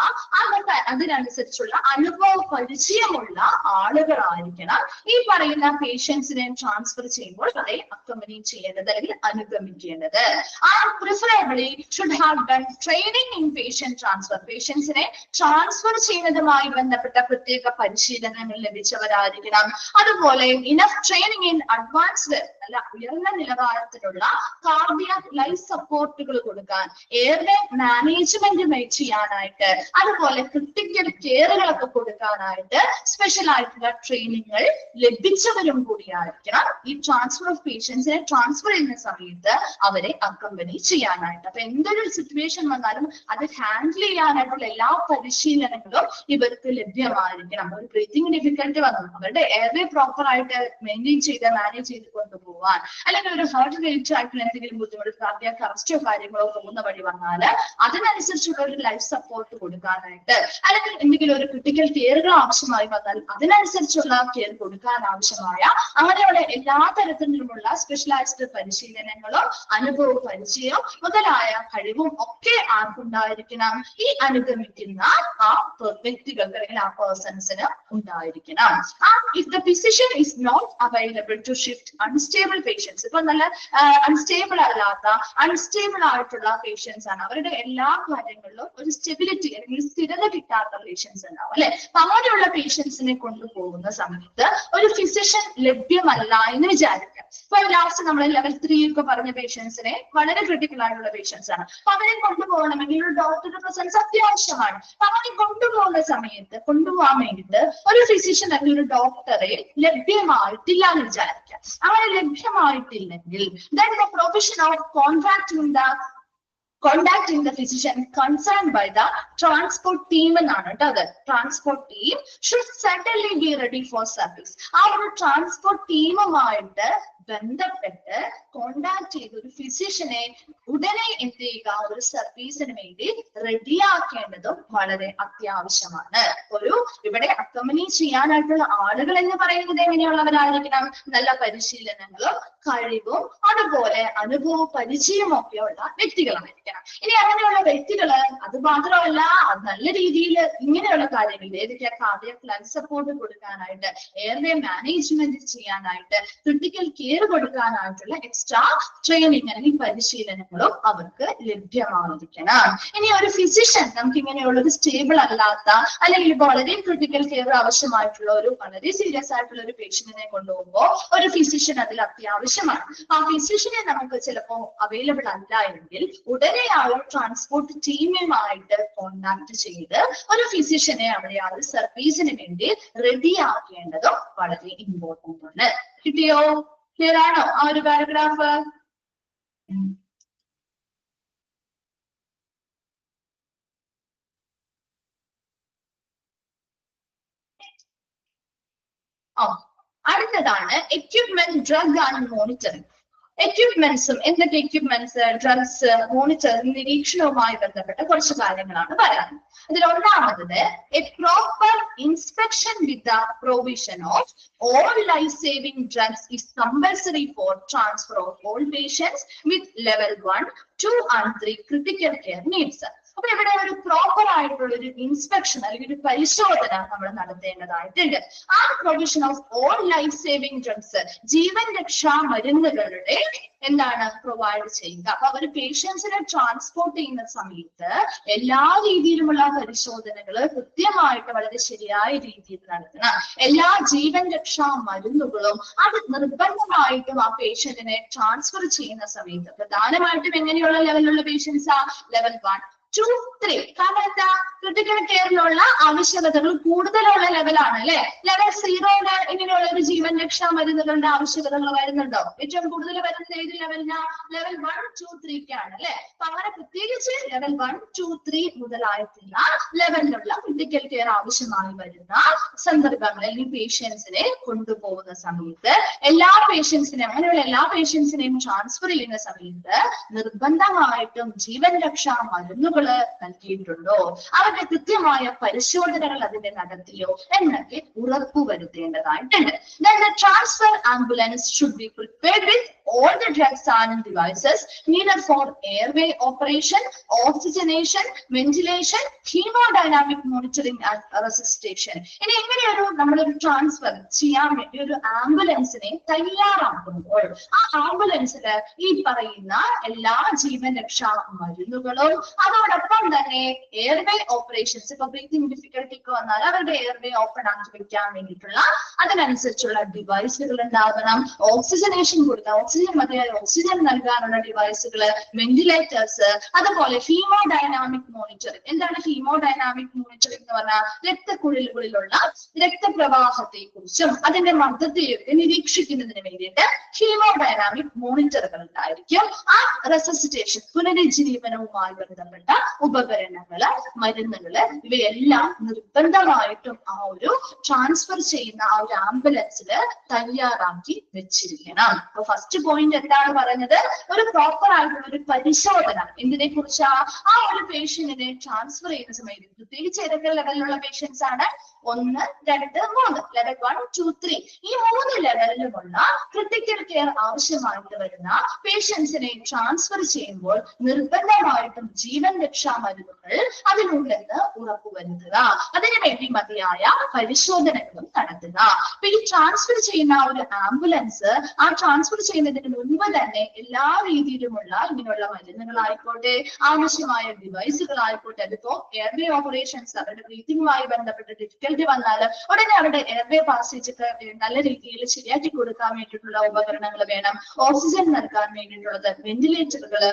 അതിനനുസരിച്ചുള്ള അനുഭവ പരിചയമുള്ള ആളുകളായിരിക്കണം ഈ പറയുന്ന പേഷ്യൻസിനെ ട്രാൻസ്ഫർ ചെയ്യുമ്പോൾ അവരെ അക്കമ്പനി ചെയ്യേണ്ടത് അല്ലെങ്കിൽ അനുഗമിക്കേണ്ടത്. And preferably should have done training in patient transfer. പേഷ്യൻസിനെ ട്രാൻസ്ഫർ ചെയ്യുന്നതുമായി ബന്ധപ്പെട്ട പ്രത്യേക പരിശീലനങ്ങൾ ലഭിച്ചവരായിരിക്കണം. അതുപോലെ ഇനഫ് ട്രെയിനിങ് ഇൻ അഡ്വാൻസ്ഡ് അല്ല ഉയർന്ന നിലവാരത്തിലുള്ള കാർഡിയാക് ലൈഫ് സപ്പോർട്ടുകൾ കൊടുക്കാൻ, എയർവേ മാനേജ്മെന്റ് ചെയ്യാനായിട്ട്, അതുപോലെ ക്രിട്ടിക്കൽ കെയറുകളൊക്കെ കൊടുക്കാനായിട്ട് സ്പെഷ്യൽ ആയിട്ടുള്ള ട്രെയിനിങ്ങൾ ലഭിച്ചവരും കൂടിയായിരിക്കണം ഈ ട്രാൻസ്ഫർ ഓഫ് പേഷ്യൻസിനെ ട്രാൻസ്ഫർ ചെയ്യുന്ന സമയത്ത് അവരെ അക്കമ്പനി ചെയ്യാനായിട്ട്. അപ്പൊ എന്തൊരു സിറ്റുവേഷൻ വന്നാലും അത് ഹാൻഡിൽ ചെയ്യാനായിട്ടുള്ള എല്ലാ പരിശീലനങ്ങളും ഇവർക്ക് ലഭ്യമായിരിക്കണം. ഒരു ബ്രീത്തിങ് ഡിഫിക്കൽറ്റി വന്നു അവരുടെ എയർവേ പ്രോപ്പർ ആയിട്ട് മെയിൻറ്റെയിൻ ചെയ്ത് മാനേജ് ചെയ്ത് കൊണ്ടുപോകാൻ, അല്ലെങ്കിൽ ഒരു ഹാർട്ട് റിലേറ്റഡ് ആയിട്ടുള്ള എന്തെങ്കിലും ബുദ്ധിമുട്ട് കാർഡിയാക് അറസ്റ്റോ കാര്യങ്ങളോ പോകുന്ന വഴി വന്നാൽ അതിനനുസരിച്ചുള്ള ഒരു ലൈഫ് സപ്പോർട്ട് കൊടുക്കാനായിട്ട്, അല്ലെങ്കിൽ എന്തെങ്കിലും ഒരു ക്രിട്ടിക്കൽ കെയറുകൾ ആവശ്യമായി വന്നാൽ അതിനനുസരിച്ചുള്ള കെയർ കൊടുക്കാൻ ആവശ്യമായ അങ്ങനെയുള്ള എല്ലാ തരത്തിലുമുള്ള സ്പെഷ്യലൈസ്ഡ് പരിശീലനങ്ങളും അനുഭവ പരിചയവും മുതലായ കഴിവും ഒക്കെ ആർക്കുണ്ടായിരിക്കണം ഈ അനുഗമിക്കുന്ന ആ വ്യക്തികൾക്ക് അല്ലെങ്കിൽ ആ പേഴ്സൺസിന് ഉണ്ടായിരിക്കണം. If the physician is not available to shift unstable patients, ഇപ്പൊ നല്ല അൺസ്റ്റേബിൾ അല്ലാത്ത അൺസ്റ്റേബിൾ ആയിട്ടുള്ള പേഷ്യൻസ് ആണ്, അവരുടെ എല്ലാ കാര്യങ്ങളിലും ഒരു സ്റ്റെബിലിറ്റി അല്ലെങ്കിൽ സ്ഥിരത കിട്ടാത്ത പേഷ്യൻസ് ഉണ്ടാവും അല്ലെ. അപ്പൊ അങ്ങനെയുള്ള പേഷ്യൻസിനെ കൊണ്ടുപോകുന്ന സമയത്ത് ഒരു ഫിസിഷ്യൻ ലഭ്യമല്ല എന്ന് വിചാരിക്കുക. ഇപ്പൊ ലാസ്റ്റ് നമ്മൾ ലെവൽ 3 ഒക്കെ പറഞ്ഞ പേഷ്യൻസിനെ വളരെ ക്രിട്ടിക്കൽ ആയിട്ടുള്ള പേഷ്യൻസ് ആണ്. അപ്പൊ അവരെ കൊണ്ടുപോകണമെങ്കിൽ ഒരു ഡോക്ടറുടെ പ്രസൻസ് അത്യാവശ്യമാണ്. അപ്പൊ അവരെ കൊണ്ടുപോകുന്ന സമയത്ത് കൊണ്ടുപോകാൻ വേണ്ടിയിട്ട് ഒരു ഫിസിഷ്യൻ അല്ലെങ്കിൽ ഒരു ഡോക്ടറെ ലഭ്യമായിട്ടില്ല എന്ന് വിചാരിക്കുക. അങ്ങനെ ലഭ്യമായിട്ടില്ലെങ്കിൽ then the provision of contacting the physician concerned by the transport team എന്നാണ് കേട്ടോ. അത് transport team should certainly be ready for service. ആ ഒരു ട്രാൻസ്പോർട്ട് ടീമുമായിട്ട് ബന്ധപ്പെട്ട് കോണ്ടാക്ട് ചെയ്ത് ഒരു ഫിസിഷ്യനെ ഉടനെ എന്ത് ചെയ്യുക, ഒരു സർവീസിന് വേണ്ടി റെഡിയാക്കേണ്ടതും വളരെ അത്യാവശ്യമാണ്. ഒരു ഇവിടെ അക്കമ്പനി ചെയ്യാനായിട്ടുള്ള ആളുകൾ എന്ന് പറയുന്നത് എങ്ങനെയുള്ളവരായിരിക്കണം? നല്ല പരിശീലനങ്ങളും കഴിവും അതുപോലെ അനുഭവ പരിചയവും ഒക്കെയുള്ള വ്യക്തികളായിരിക്കണം. ഇനി അങ്ങനെയുള്ള വ്യക്തികള് അത് മാത്രമല്ല നല്ല രീതിയിൽ ഇങ്ങനെയുള്ള കാര്യങ്ങൾ ഏതൊക്കെ കാർഡിയാക് ലൈഫ് സപ്പോർട്ട് കൊടുക്കാനായിട്ട്, എയർവേ മാനേജ്മെന്റ് ചെയ്യാനായിട്ട്, ക്രിട്ടിക്കൽ കെയർ കൊടുക്കാനായിട്ടുള്ള എക്സ്ട്രാ ട്രെയിനിങ് അല്ലെങ്കിൽ പരിശീലനങ്ങളും അവർക്ക് ലഭ്യമായിരിക്കണം. ഇനി ഒരു ഫിസിഷ്യൻ നമുക്ക് ഇങ്ങനെയുള്ള ഒരു സ്റ്റേബിൾ അല്ലാത്ത അല്ലെങ്കിൽ വളരെ ക്രിട്ടിക്കൽ കെയർ ആവശ്യമായിട്ടുള്ള ഒരു വളരെ സീരിയസ് ആയിട്ടുള്ള ഒരു പേഷ്യന്റിനെ കൊണ്ടുപോകുമ്പോൾ ഒരു ഫിസിഷ്യൻ അതിൽ അത്യാവശ്യമാണ്. ആ ഫിസിഷ്യനെ നമുക്ക് ചിലപ്പോൾ അവൈലബിൾ അല്ല എങ്കിൽ ഉടനെ ആ ഒരു ട്രാൻസ്പോർട്ട് ടീമുമായിട്ട് കോണ്ടാക്ട് ചെയ്ത് ഒരു ഫിസിഷ്യനെ അവിടെ ആ ഒരു സർവീസിന് വേണ്ടി റെഡിയാക്കേണ്ടതും വളരെ ഇമ്പോർട്ടന്റ് ആണ്. കിട്ടിയോ? ക്ലിയർ ആണോ ആ ഒരു പാരഗ്രാഫ്? അടുത്തതാണ് എക്യുപ്മെന്റ്, ഡ്രഗ് ആൻഡ് മോണിറ്ററിംഗ്. എക്യുപ്മെന്റ്സും എന്തൊക്കെ എക്യുപ്മെന്റ്സ്, ഡ്രഗ്സ്, മോണിറ്ററിംഗ്, നിരീക്ഷണവുമായി ബന്ധപ്പെട്ട കുറച്ച് കാര്യങ്ങളാണ് പറയാനുള്ളത്. അതിൽ ഒന്നാമത് A proper inspection with the provision of all life-saving drugs is compulsory for transfer of all patients with level 1, 2 and 3 critical care needs. അപ്പൊ ഇവിടെ ഒരു പ്രോപ്പർ ആയിട്ടുള്ള ഒരു ഇൻസ്പെക്ഷൻ അല്ലെങ്കിൽ ഒരു പരിശോധന നമ്മൾ നടത്തേണ്ടതായിട്ടുണ്ട്. ആ provision of all life saving drugs, ജീവൻ രക്ഷാ മരുന്നുകളുടെ എന്താണ് പ്രൊവൈഡ് ചെയ്യുക. അപ്പൊ അവർ പേഷ്യൻസിനെ ട്രാൻസ്പോർട്ട് ചെയ്യുന്ന സമയത്ത് എല്ലാ രീതിയിലുമുള്ള പരിശോധനകൾ കൃത്യമായിട്ട് വളരെ ശരിയായ രീതിയിൽ നടത്തണം. എല്ലാ ജീവൻ രക്ഷാ മരുന്നുകളും അത് നിർബന്ധമായിട്ടും ആ പേഷ്യന്റിനെ ട്രാൻസ്ഫർ ചെയ്യുന്ന സമയത്ത് പ്രധാനമായിട്ടും എങ്ങനെയുള്ള ലെവലിലുള്ള പേഷ്യൻസാ? Level 1, to 3. കാരണം എന്താ, ക്രിട്ടിക്കൽ കെയറിലുള്ള ആവശ്യകതകൾ കൂടുതലുള്ള ലെവലാണ് അല്ലെ. ലെവൽ 0 ഇങ്ങനെയുള്ള ഒരു ജീവൻ രക്ഷാ മരുന്നുകളുടെ ആവശ്യകതകൾ വരുന്നുണ്ടോ? ഏറ്റവും കൂടുതൽ വരുന്നത് ഏത് ലെവലിനാ? ലെവൽ 1, 2, 3 അല്ലെ. അപ്പൊ അങ്ങനെ പ്രത്യേകിച്ച് ലെവൽ 1, 2, 3 മുതലായിട്ടുള്ള ലെവലിലുള്ള ക്രിട്ടിക്കൽ കെയർ ആവശ്യമായി വരുന്ന സന്ദർഭങ്ങളിൽ ഈ പേഷ്യൻസിനെ കൊണ്ടുപോകുന്ന സമയത്ത് എല്ലാ പേഷ്യൻസിനെയും അങ്ങനെയുള്ള എല്ലാ പേഷ്യൻസിനെയും ട്രാൻസ്ഫർ ചെയ്യുന്ന സമയത്ത് നിർബന്ധമായിട്ടും ജീവൻ രക്ഷാ മരുന്നുകള് നൽകിയിട്ടുണ്ടോ, അവരുടെ കൃത്യമായ പരിശോധനകൾ അതിന്റെ നടത്തിയോ എന്നൊക്കെ ഉറപ്പുവരുത്തേണ്ടതായിട്ടുണ്ട്. Then the transfer ambulance should be prepared with all the drugs and devices needed for airway operation, oxygenation, ventilation, hemodynamic monitoring and resuscitation. ഇനി എങ്ങനെയൊരു നമ്മളൊരു ട്രാൻസ്ഫർ ചെയ്യാൻ വേണ്ടി ഒരു ആംബുലൻസിനെ തയ്യാറാക്കുമ്പോൾ ആ ആംബുലൻസിൽ ഈ പറയുന്ന എല്ലാ ജീവൻ രക്ഷാ മരുന്നുകളും അതോടൊപ്പം തന്നെ എയർവേ ഓപ്പറേഷൻസ്, ഇപ്പൊ ബ്രീത്തിങ് ഡിഫിക്കൽട്ടി ഒക്കെ വന്നാൽ അവരുടെ എയർവേ ഓപ്പൺ ആക്കി വെക്കാൻ വേണ്ടിയിട്ടുള്ള അതിനനുസരിച്ചുള്ള ഡിവൈസുകൾ ഉണ്ടാകണം. ഓക്സിജനേഷൻ കൊടുക്കുക, ഓക്സിജൻ മതിയായ ഓക്സിജൻ നൽകാനുള്ള ഡിവൈസുകള്, വെന്റിലേറ്റേഴ്സ്, അതുപോലെ ഹീമോഡൈനാമിക് മോണിറ്ററിംഗ്. എന്താണ് ഹീമോഡൈനാമിക് മോണിറ്ററിംഗ് എന്ന് പറഞ്ഞാൽ? രക്തക്കുഴലുകളിലുള്ള രക്തപ്രവാഹത്തെ കുറിച്ചും അതിന്റെ മർദ്ദത്തെയൊക്കെ നിരീക്ഷിക്കുന്നതിന് വേണ്ടിയിട്ട് ഹീമോഡൈനാമിക് മോണിറ്ററുകൾ ഉണ്ടായിരിക്കും. ആ റെസസിറ്റേഷൻ പുനരുജ്ജീവനവുമായി ബന്ധപ്പെട്ട ഉപകരണങ്ങള്, മരുന്നുകള്, ഇവയെല്ലാം നിർബന്ധമായിട്ടും ആ ഒരു ട്രാൻസ്ഫർ ചെയ്യുന്ന ആ ഒരു ആംബുലൻസില് തയ്യാറാക്കി വെച്ചിരിക്കണം. അപ്പൊ ഫസ്റ്റ് പോയിന്റ് എന്താണ് പറഞ്ഞത്? ഒരു പ്രോപ്പർ ആയിട്ടുള്ള ഒരു പരിശോധന എന്തിനെ കുറിച്ചാ? ആ ഒരു പേഷ്യന്റിനെ ട്രാൻസ്ഫർ ചെയ്യുന്ന സമയത്ത് പ്രത്യേകിച്ച് ഏതൊക്കെ ലെവലിലുള്ള പേഷ്യൻസ് ആണ്? 1, 2, 3 ലെവൽ 1, 2, 3 ഈ 3 ലെവലിലുമുള്ള ക്രിട്ടിക്കൽ കെയർ ആവശ്യമായിട്ട് വരുന്ന പേഷ്യൻസിനെ ട്രാൻസ്ഫർ ചെയ്യുമ്പോൾ നിർബന്ധമായിട്ടും ജീവൻ രക്ഷാ മരുന്നുകൾ അതിനുണ്ടെന്ന് ഉറപ്പുവരുത്തുക. അതിനുവേണ്ടി മതിയായ പരിശോധനകളും നടത്തുക. അപ്പൊ ഈ ട്രാൻസ്ഫർ ചെയ്യുന്ന ഒരു ആംബുലൻസ് ആ ട്രാൻസ്ഫർ ചെയ്യുന്നതിന് മുൻപ് തന്നെ എല്ലാ രീതിയിലുമുള്ള ഇങ്ങനെയുള്ള മരുന്നുകളായിക്കോട്ടെ, ആവശ്യമായ ഡിവൈസുകളായിക്കോട്ടെ, അതിപ്പോ എയർവേ ഓപ്പറേഷൻസ് അവരുടെ ബ്രീത്തിങ്ങുമായി ബന്ധപ്പെട്ട് ഡിഫിക്കൽറ്റി വന്നാൽ ഉടനെ അവരുടെ എയർവേ പാസേജ് ഒക്കെ നല്ല രീതിയിൽ ശരിയാക്കി കൊടുക്കാൻ വേണ്ടിയിട്ടുള്ള ഉപകരണങ്ങൾ വേണം. ഓക്സിജൻ നൽകാൻ വേണ്ടിയിട്ടുള്ളത് വെന്റിലേറ്ററുകള്,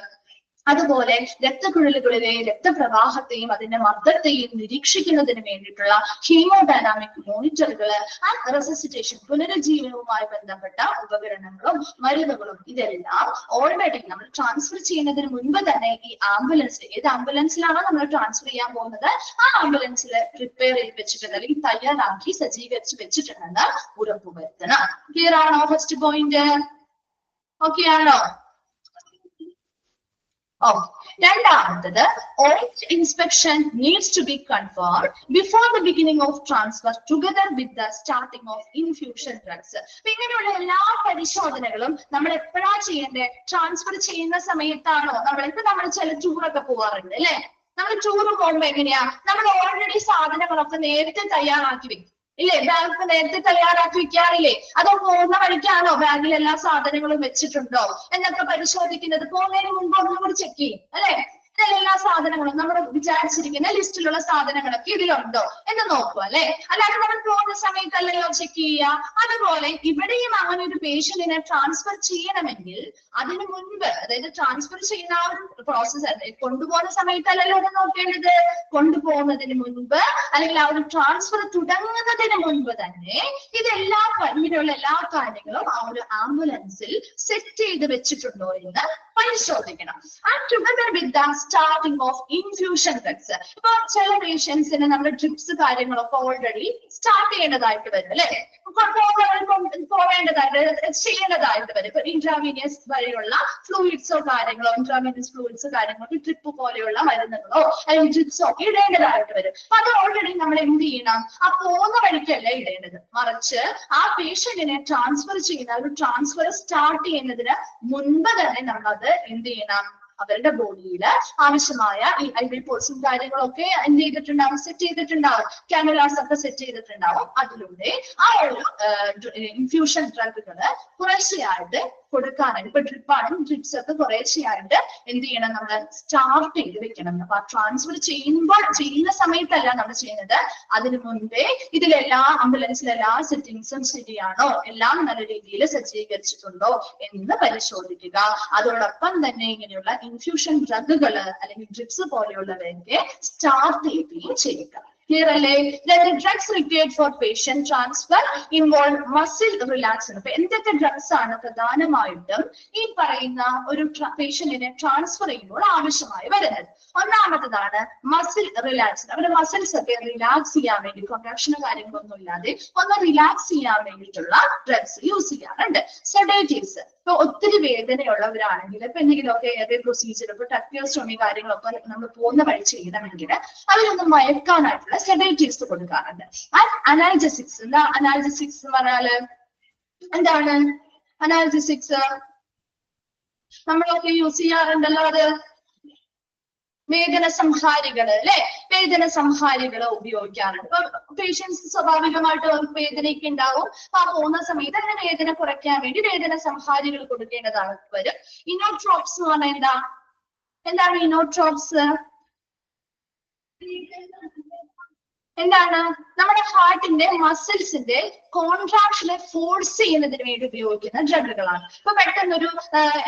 അതുപോലെ രക്തക്കുഴലുകളിലെ രക്തപ്രവാഹത്തെയും അതിന്റെ മർദ്ദത്തെയും നിരീക്ഷിക്കുന്നതിന് വേണ്ടിയിട്ടുള്ള ഹീമോഡൈനാമിക് മോണിറ്ററുകള്, ആൻഡ് റെസസിറ്റേഷൻ പുനരുജ്ജീവനവുമായി ബന്ധപ്പെട്ട ഉപകരണങ്ങളും മരുന്നുകളും ഇതെല്ലാം ഓൾറെഡി നമ്മൾ ട്രാൻസ്ഫർ ചെയ്യുന്നതിന് മുൻപ് തന്നെ ഈ ആംബുലൻസിൽ, ഏത് ആംബുലൻസിലാണോ നമ്മൾ ട്രാൻസ്ഫർ ചെയ്യാൻ പോകുന്നത് ആ ആംബുലൻസിൽ പ്രിപ്പയർ ചെയ്ത് വെച്ചിട്ടുണ്ട്, അല്ലെങ്കിൽ തയ്യാറാക്കി സജ്ജീകരിച്ച് വെച്ചിട്ടുണ്ടെന്ന് ഉറപ്പുവരുത്തണം. ക്ലിയർ ആണോ ഫസ്റ്റ് പോയിന്റ്? ഓക്കെ ആണോ? രണ്ടാമത്തത്, all inspection needs to be confirmed before the beginning of transfer together with the starting of infusion drugs. ഇങ്ങനെയുള്ള എല്ലാ പരിശോധനകളും നമ്മൾ എപ്പോഴാ ചെയ്യേണ്ടത്? ട്രാൻസ്ഫർ ചെയ്യുന്ന സമയത്താണോ? നമ്മൾ ചില ടൂറൊക്കെ പോവാറുണ്ട് അല്ലെ. നമ്മൾ ടൂർ പോകുമ്പോ എങ്ങനെയാ? നമ്മൾ ഓൾറെഡി സാധനങ്ങളൊക്കെ നേരത്തെ തയ്യാറാക്കി വെക്കും ഇല്ലേ? ബാഗ് നേരത്തെ തയ്യാറാക്കി വെക്കാറില്ലേ? അതോ പോകുന്ന വഴിക്കാണോ ബാഗിൽ എല്ലാ സാധനങ്ങളും വെച്ചിട്ടുണ്ടോ എന്നൊക്കെ പരിശോധിക്കുന്നത്? പോകുന്നതിന് മുമ്പ് ഒന്നും കൂടി ചെക്ക് ചെയ്യും അല്ലെ. എല്ലാ സാധനങ്ങളും നമ്മൾ വിചാരിച്ചിരിക്കുന്ന ലിസ്റ്റിലുള്ള സാധനങ്ങളൊക്കെ ഇതിലുണ്ടോ എന്ന് നോക്കുക അല്ലെ. അല്ലാതെ നമ്മൾ പോകുന്ന സമയത്തല്ലല്ലോ ചെക്ക് ചെയ്യുക. അതുപോലെ ഇവിടെയും അങ്ങനെ ഒരു പേഷ്യന്റിനെ ട്രാൻസ്ഫർ ചെയ്യണമെങ്കിൽ അതിന് മുൻപ്, അതായത് ട്രാൻസ്ഫർ ചെയ്യുന്ന ആ ഒരു പ്രോസസ് കൊണ്ടുപോകുന്ന സമയത്തല്ലല്ലോ അത് നോക്കേണ്ടത്. കൊണ്ടുപോകുന്നതിന് മുൻപ് അല്ലെങ്കിൽ ആ ഒരു ട്രാൻസ്ഫർ തുടങ്ങുന്നതിന് മുൻപ് തന്നെ ഇതെല്ലാം ഇങ്ങനെയുള്ള എല്ലാ കാര്യങ്ങളും ആ ഒരു ആംബുലൻസിൽ സെറ്റ് ചെയ്ത് വെച്ചിട്ടുണ്ടോ എന്ന് പരിശോധിക്കണം. And together with the starting of infusion drugs. ഇപ്പൊ ചില പേഷ്യൻസിന് നമ്മൾ ഡ്രിപ്സ് കാര്യങ്ങളൊക്കെ ഓൾറെഡി സ്റ്റാർട്ട് ചെയ്യേണ്ടതായിട്ട് വരും അല്ലെ. ചെയ്യേണ്ടതായിട്ട് വരും. ഇപ്പൊ ഇൻട്രാവീനിയസ് വരെയുള്ള ഫ്ലൂയിഡ്സോ കാര്യങ്ങളോ, ഇൻട്രാവീനിയസ് ഫ്ലൂയിഡ്സ് കാര്യങ്ങളോ, ട്രിപ്പ് പോലെയുള്ള മരുന്നുകളോ അല്ലെങ്കിൽ ഡ്രിപ്സോ ഒക്കെ ഇടേണ്ടതായിട്ട് വരും. അപ്പൊ അത് ഓൾറെഡി നമ്മൾ എന്ത് ചെയ്യണം? ആ പോകുന്ന വഴിക്കല്ല ഇടേണ്ടത്, മറിച്ച് ആ പേഷ്യന്റിനെ ട്രാൻസ്ഫർ ചെയ്യുന്ന ഒരു ട്രാൻസ്ഫർ സ്റ്റാർട്ട് ചെയ്യുന്നതിന് മുൻപ് തന്നെ നമ്മൾ അത് എന്ത് ചെയ്യണം? അവരുടെ ബോഡിയിൽ ആവശ്യമായ ഈ IV പോൾസും കാര്യങ്ങളൊക്കെ എന്ത് ചെയ്തിട്ടുണ്ടാവും? സെറ്റ് ചെയ്തിട്ടുണ്ടാവും. കാനുലാസ് ഒക്കെ സെറ്റ് ചെയ്തിട്ടുണ്ടാവും. അതിലൂടെ ആ ഒരു ഇൻഫ്യൂഷൻ ഡ്രഗുകള് കുറേശ്ശെയായിട്ട് കൊടുക്കാനായിട്ട് ഇപ്പൊ ഡ്രിപ്പാണ്, ഡ്രിപ്സ് ഒക്കെ കുറേശ്ശെയായിട്ട് എന്ത് ചെയ്യണം, നമ്മൾ സ്റ്റാർട്ട് ചെയ്ത് വെക്കണം. അപ്പൊ ആ ട്രാൻസ്ഫർ ചെയ്യുന്ന സമയത്തല്ല നമ്മൾ ചെയ്യുന്നത്, അതിനു മുൻപേ ഇതിലെല്ലാ ആംബുലൻസിലെല്ലാ സെറ്റിംഗ്സും ശരിയാണോ, എല്ലാം നല്ല രീതിയിൽ സജ്ജീകരിച്ചിട്ടുണ്ടോ എന്ന് പരിശോധിക്കുക. അതോടൊപ്പം തന്നെ ഇങ്ങനെയുള്ള ഇൻഫ്യൂഷൻ ഡ്രഗുകൾ അല്ലെങ്കിൽ ഡ്രിപ്സ് പോലെയുള്ളവയൊക്കെ സ്റ്റാർട്ട് ചെയ്യുകയും ചെയ്യുക. Clear അല്ലേ? Then the drugs required for patient transfer involve muscle relaxant. അപ്പൊ എന്തൊക്കെ ഡ്രഗ്സ് ആണ് പ്രധാനമായിട്ടും ഈ പറയുന്ന ഒരു പേഷ്യന്റിനെ ട്രാൻസ്ഫർ ചെയ്യുമ്പോൾ ആവശ്യമായി വരുന്നത്? ഒന്നാമത്തതാണ് മസിൽ റിലാക്സൻ. അവരുടെ മസിൽസ് ഒക്കെ റിലാക്സ് ചെയ്യാൻ വേണ്ടി, കോൺട്രാക്ഷനോ കാര്യങ്ങളൊന്നും ഇല്ലാതെ ഒന്ന് റിലാക്സ് ചെയ്യാൻ വേണ്ടിയിട്ടുള്ള ഡ്രഗ്സ് യൂസ് ചെയ്യാറുണ്ട്. സെഡേറ്റീവ്സ്, ഇപ്പൊ ഒത്തിരി വേദനയുള്ളവരാണെങ്കിൽ ഇപ്പൊ എന്തെങ്കിലുമൊക്കെ പ്രൊസീജിയർ, ഇപ്പൊ ടക്യോസ്റ്റോമി കാര്യങ്ങളൊക്കെ നമ്മൾ പോകുന്ന വഴി ചെയ്യണമെങ്കിൽ അവരൊന്ന് മയക്കാനായിട്ടുള്ള സെഡേറ്റീവ്സ് കൊടുക്കാറുണ്ട്. അനാൽജസിക്സ്, എന്താ അനാൽജസിക്സ് എന്ന് പറഞ്ഞാല് എന്താണ്? അനാൽജസിക്സ് നമ്മളൊക്കെ യൂസ് ചെയ്യാറുണ്ടല്ലോ, അത് വേദന സംഹാരികള് അല്ലെ, വേദന സംഹാരികള് ഉപയോഗിക്കാറുണ്ട്. ഇപ്പൊ പേഷ്യൻസ് സ്വാഭാവികമായിട്ട് വേദനയൊക്കെ ഉണ്ടാവും. അപ്പൊ ആ പോകുന്ന സമയത്ത് അങ്ങനെ വേദന കുറയ്ക്കാൻ വേണ്ടി വേദന സംഹാരികൾ കൊടുക്കേണ്ടതാണ് വരും. ഇനോട്രോപ്സ് എന്ന് പറഞ്ഞാൽ എന്താണ് ഇനോട്രോപ്സ്? എന്താണ്? നമ്മുടെ ഹാർട്ടിന്റെ മസിൽസിന്റെ കോൺട്രാക്ഷനെ ഫോഴ്സ് ചെയ്യുന്നതിന് വേണ്ടി ഉപയോഗിക്കുന്ന ഡ്രഗുകളാണ്. ഇപ്പൊ പെട്ടെന്നൊരു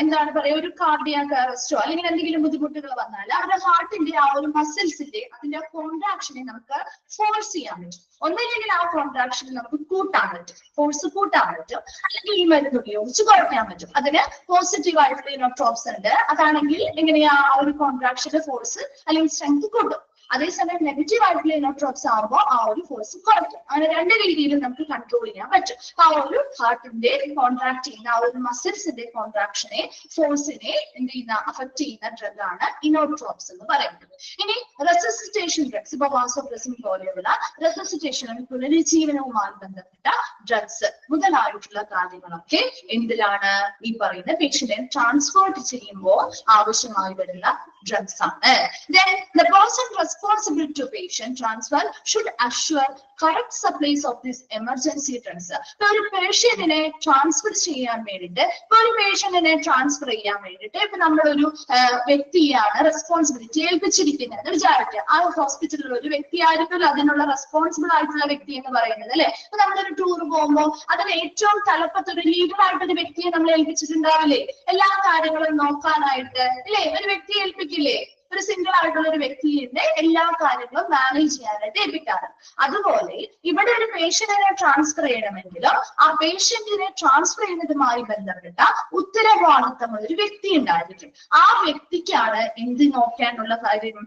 എന്താണ് പറയാ, ഒരു കാർഡിയാക് അറസ്റ്റോ അല്ലെങ്കിൽ എന്തെങ്കിലും ബുദ്ധിമുട്ടുകൾ വന്നാൽ അവരുടെ ഹാർട്ടിന്റെ ആ ഒരു മസിൽസിന്റെ അതിന്റെ കോൺട്രാക്ഷനെ നമുക്ക് ഫോഴ്സ് ചെയ്യാൻ പറ്റും. ഒന്നില്ലെങ്കിൽ ആ കോൺട്രാക്ഷനെ നമുക്ക് കൂട്ടാൻ പറ്റും, ഫോഴ്സ് കൂട്ടാൻ പറ്റും, അല്ലെങ്കിൽ ഈ മരുന്ന് ഉപയോഗിച്ച് കുറയ്ക്കാൻ പറ്റും. അതിന് പോസിറ്റീവ് ആയിട്ടുള്ള ഇനോട്രോപ്സ് ഉണ്ട്. അതാണെങ്കിൽ എങ്ങനെയാ ആ ഒരു കോൺട്രാക്ഷന്റെ ഫോഴ്സ് അല്ലെങ്കിൽ സ്ട്രെങ്ത് കൂട്ടും. അതേസമയം നെഗറ്റീവ് ആയിട്ടുള്ള ഇനോട്രോപ്സ് ആകുമ്പോൾ ആ ഒരു ഫോഴ്സ് കുറയ്ക്കും. അങ്ങനെ രണ്ട് രീതിയിലും നമുക്ക് കൺട്രോൾ ചെയ്യാൻ പറ്റും. ആ ഒരു ഹാർട്ടിന്റെ കോൺട്രാക്ട് ചെയ്യുന്ന ആ ഒരു മസിൽസിന്റെ കോൺട്രാക്ഷനെ, ഫോഴ്സിനെ എന്ത് ചെയ്യുന്ന അഫക്ട് ചെയ്യുന്ന ഡ്രഗ് ആണ് ഇനോട്രോപ്സ് എന്ന് പറയുന്നത്. ഇനി റെസസിറ്റേഷൻ ഡ്രഗ്സ്, ഇപ്പൊ വാസോപ്രസിൻ പോലെയുള്ള റെസസിറ്റേഷനും പുനരുജ്ജീവനവുമായി ബന്ധപ്പെട്ട ഡ്രഗ്സ് മുതലായിട്ടുള്ള കാര്യങ്ങളൊക്കെ എന്തിലാണ്? ഈ പറയുന്ന പേഷ്യന്റിനെ ട്രാൻസ്പോർട്ട് ചെയ്യുമ്പോൾ ആവശ്യമായി വരുന്ന drugs ആണ്. Then the person responsible to patient transfer should assure correct supplies of these emergency drugs. ഇപ്പൊ ഒരു പേഷ്യന്റിനെ ട്രാൻസ്ഫർ ചെയ്യാൻ വേണ്ടിയിട്ട്, ഇപ്പൊ ഒരു പേഷ്യന്റിനെ ട്രാൻസ്ഫർ ചെയ്യാൻ വേണ്ടിയിട്ട് ഇപ്പൊ നമ്മളൊരു വ്യക്തിയാണ് റെസ്പോൺസിബിലിറ്റി ഏൽപ്പിച്ചിരിക്കുന്നത് വിചാരിക്കുക. ആ ഹോസ്പിറ്റലിൽ ഒരു വ്യക്തിയായിരിക്കും അതിനുള്ള റെസ്പോൺസിബിൾ ആയിട്ടുള്ള വ്യക്തി എന്ന് പറയുന്നത് അല്ലെ. ഇപ്പൊ നമ്മളൊരു ടൂർ പോകുമ്പോൾ അതിന് ഏറ്റവും തലപ്പത്തൊരു ലീഡറായിട്ടൊരു വ്യക്തിയെ നമ്മൾ ഏൽപ്പിച്ചിട്ടുണ്ടാവില്ലേ, എല്ലാ കാര്യങ്ങളും നോക്കാനായിട്ട് അല്ലെ? ഒരു വ്യക്തിയെ ഏൽപ്പിക്കില്ലേ? ഒരു സിംഗിൾ ആയിട്ടുള്ള ഒരു വ്യക്തിയുടെ എല്ലാ കാര്യങ്ങളും മാനേജ് ചെയ്യാനായിട്ട് ഏൽപ്പിക്കാറ്. അതുപോലെ ഇവിടെ ഒരു പേഷ്യന്റിനെ ട്രാൻസ്ഫർ ചെയ്യണമെങ്കിലും ആ പേഷ്യന്റിനെ ട്രാൻസ്ഫർ ചെയ്യുന്നതുമായി ബന്ധപ്പെട്ട ഉത്തരവാദിത്തമുള്ള ഒരു വ്യക്തി ഉണ്ടായിരിക്കും. ആ വ്യക്തിക്കാണ് എന്ത് നോക്കാനുള്ള കാര്യം?